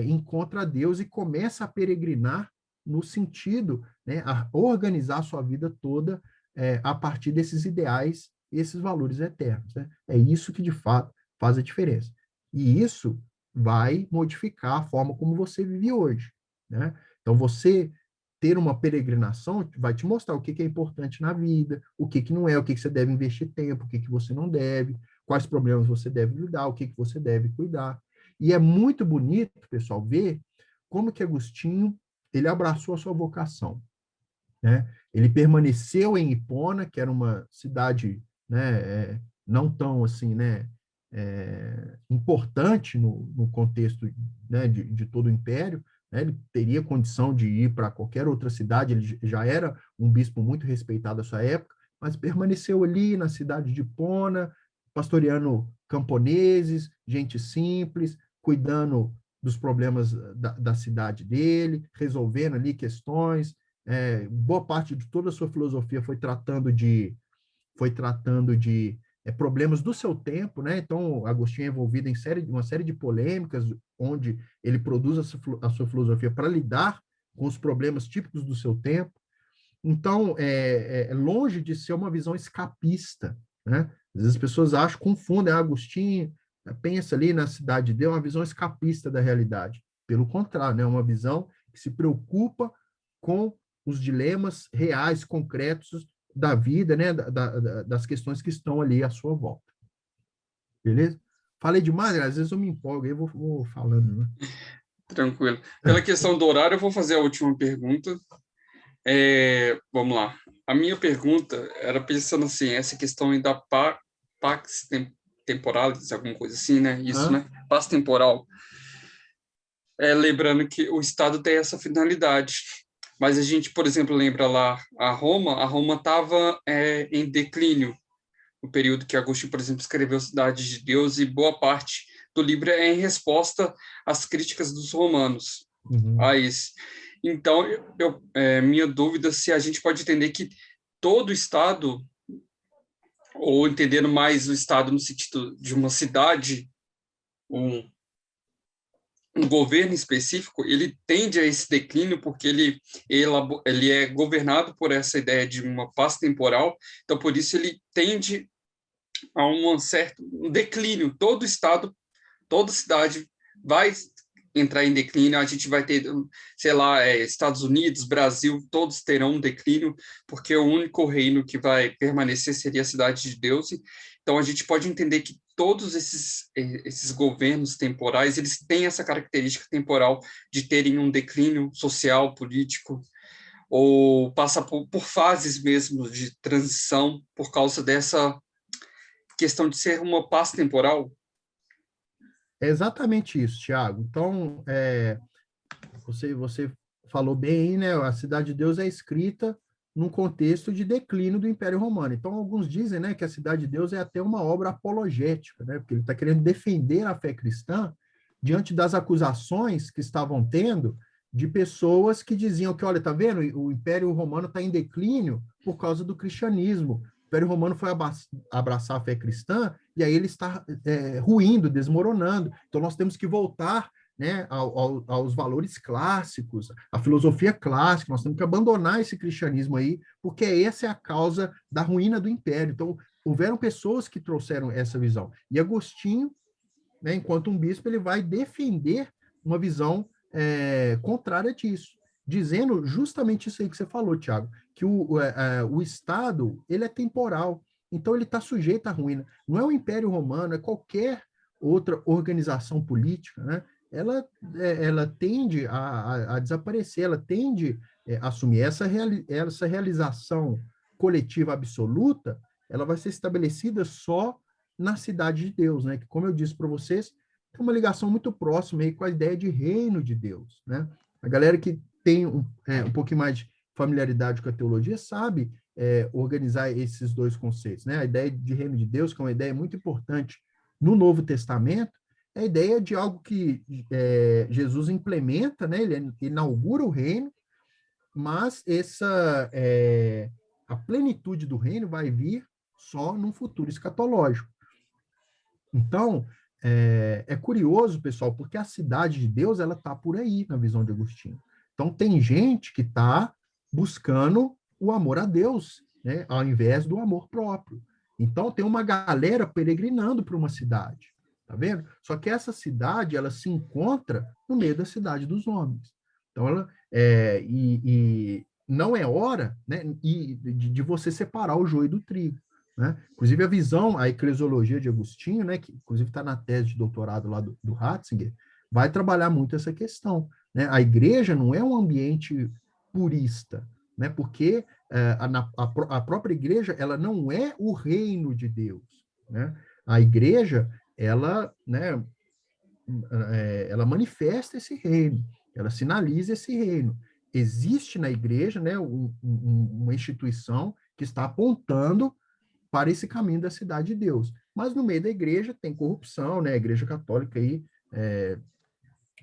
encontra Deus e começa a peregrinar no sentido, né, a organizar a sua vida toda a partir desses ideais e esses valores eternos, né? É isso que, de fato, faz a diferença. E isso vai modificar a forma como você vive hoje, né? Então, você ter uma peregrinação vai te mostrar o que é importante na vida, o que não é, o que você deve investir tempo, o que você não deve, quais problemas você deve lidar, o que você deve cuidar. E é muito bonito, pessoal, ver como que Agostinho ele abraçou a sua vocação, né? Ele permaneceu em Hipona, que era uma cidade, né, não tão assim, né, importante no contexto, né, de todo o Império, né? Ele teria condição de ir para qualquer outra cidade, ele já era um bispo muito respeitado à sua época, mas permaneceu ali na cidade de Hipona, pastoreando camponeses, gente simples, cuidando dos problemas da cidade dele, resolvendo ali questões. Boa parte de toda a sua filosofia foi tratando de problemas do seu tempo, né? Então, Agostinho é envolvido em uma série de polêmicas, onde ele produz a sua filosofia para lidar com os problemas típicos do seu tempo. Então, é longe de ser uma visão escapista, né? Às vezes as pessoas acham, confundem, Agostinho pensa ali na cidade de Deus, uma visão escapista da realidade. Pelo contrário, né? Uma visão que se preocupa com os dilemas reais, concretos da vida, né? Das questões que estão ali à sua volta. Beleza? Falei demais, às vezes eu me empolgo, aí eu vou falando, né? Tranquilo. Pela questão do horário, eu vou fazer a última pergunta. Vamos lá. A minha pergunta era pensando assim, essa questão aí da pax temporalis, alguma coisa assim, né? Isso, né? Paz temporal. Lembrando que o Estado tem essa finalidade. Mas a gente, por exemplo, lembra lá a Roma estava em declínio no período que Agostinho, por exemplo, escreveu Cidade de Deus, e boa parte do livro é em resposta às críticas dos romanos a isso. Então, minha dúvida se a gente pode entender que todo Estado, ou entendendo mais o Estado no sentido de uma cidade, um governo específico, ele tende a esse declínio porque ele é governado por essa ideia de uma paz temporal, então por isso ele tende a um certo declínio. Todo Estado, toda cidade vai entrar em declínio, a gente vai ter, sei lá, Estados Unidos, Brasil, todos terão um declínio, porque o único reino que vai permanecer seria a Cidade de Deus. Então, a gente pode entender que todos esses governos temporais, eles têm essa característica temporal de terem um declínio social, político, ou passar por fases mesmo de transição por causa dessa questão de ser uma paz temporal. É exatamente isso, Tiago. Então, você falou bem aí, né? A Cidade de Deus é escrita num contexto de declínio do Império Romano. Então, alguns dizem, né, que a Cidade de Deus é até uma obra apologética, né? Porque ele está querendo defender a fé cristã diante das acusações que estavam tendo de pessoas que diziam que, olha, tá vendo? O Império Romano está em declínio por causa do cristianismo. O Império Romano foi abraçar a fé cristã e aí ele está ruindo, desmoronando. Então, nós temos que voltar, né, aos valores clássicos, à filosofia clássica, nós temos que abandonar esse cristianismo aí, porque essa é a causa da ruína do império. Então, houveram pessoas que trouxeram essa visão. E Agostinho, né, enquanto um bispo, ele vai defender uma visão contrária disso, dizendo justamente isso aí que você falou, Tiago, que o Estado, ele é temporal, então ele está sujeito à ruína. Não é o Império Romano, é qualquer outra organização política, né? Ela tende a desaparecer, ela tende a assumir essa realização coletiva absoluta, ela vai ser estabelecida só na cidade de Deus, né? Que, como eu disse para vocês, tem uma ligação muito próxima aí com a ideia de reino de Deus, né? A galera que tem um pouquinho mais de familiaridade com a teologia sabe organizar esses dois conceitos, né? A ideia de reino de Deus, que é uma ideia muito importante no Novo Testamento, é a ideia de algo que Jesus implementa, né? Ele inaugura o reino, mas a plenitude do reino vai vir só num futuro escatológico. Então, é curioso, pessoal, porque a cidade de Deus, ela está por aí, na visão de Agostinho. Então, tem gente que está buscando o amor a Deus, né, ao invés do amor próprio. Então, tem uma galera peregrinando para uma cidade, tá vendo? Só que essa cidade, ela se encontra no meio da cidade dos homens. Então, não é hora, né, de você separar o joio do trigo. Né? Inclusive, a visão, a eclesiologia de Agostinho, né, que inclusive está na tese de doutorado lá do Ratzinger, vai trabalhar muito essa questão. Né? A igreja não é um ambiente purista, né? Porque a própria igreja ela não é o reino de Deus. Né? A igreja né, ela manifesta esse reino, ela sinaliza esse reino. Existe na igreja, né, uma instituição que está apontando para esse caminho da cidade de Deus. Mas no meio da igreja tem corrupção, né? A igreja católica aí,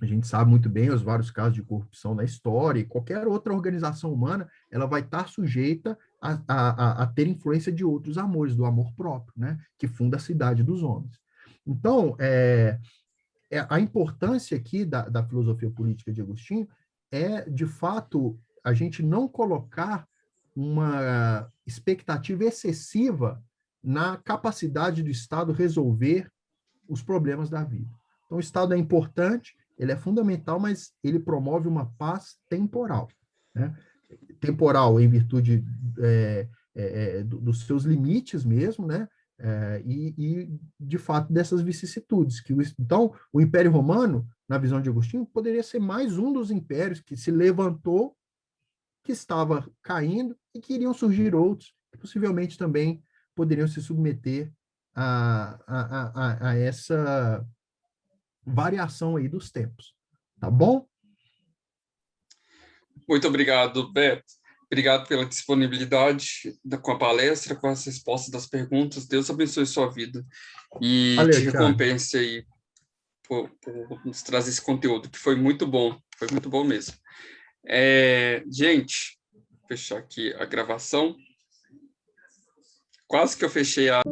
a gente sabe muito bem os vários casos de corrupção na história, e qualquer outra organização humana, ela vai estar sujeita a ter influência de outros amores, do amor próprio, né? Que funda a cidade dos homens. Então, a importância aqui da filosofia política de Agostinho é, de fato, a gente não colocar uma expectativa excessiva na capacidade do Estado resolver os problemas da vida. Então, o Estado é importante, ele é fundamental, mas ele promove uma paz temporal, né? Temporal em virtude dos seus limites mesmo, né? De fato, dessas vicissitudes. Então, o Império Romano, na visão de Agostinho, poderia ser mais um dos impérios que se levantou, que estava caindo, e que iriam surgir outros, que possivelmente também poderiam se submeter a essa variação aí dos tempos. Tá bom? Muito obrigado, Beto. Obrigado pela disponibilidade com a palestra, com as respostas das perguntas. Deus abençoe sua vida e Valeu, te Thiago. recompense aí por nos trazer esse conteúdo, que foi muito bom mesmo. Gente, vou fechar aqui a gravação. Quase que eu fechei a...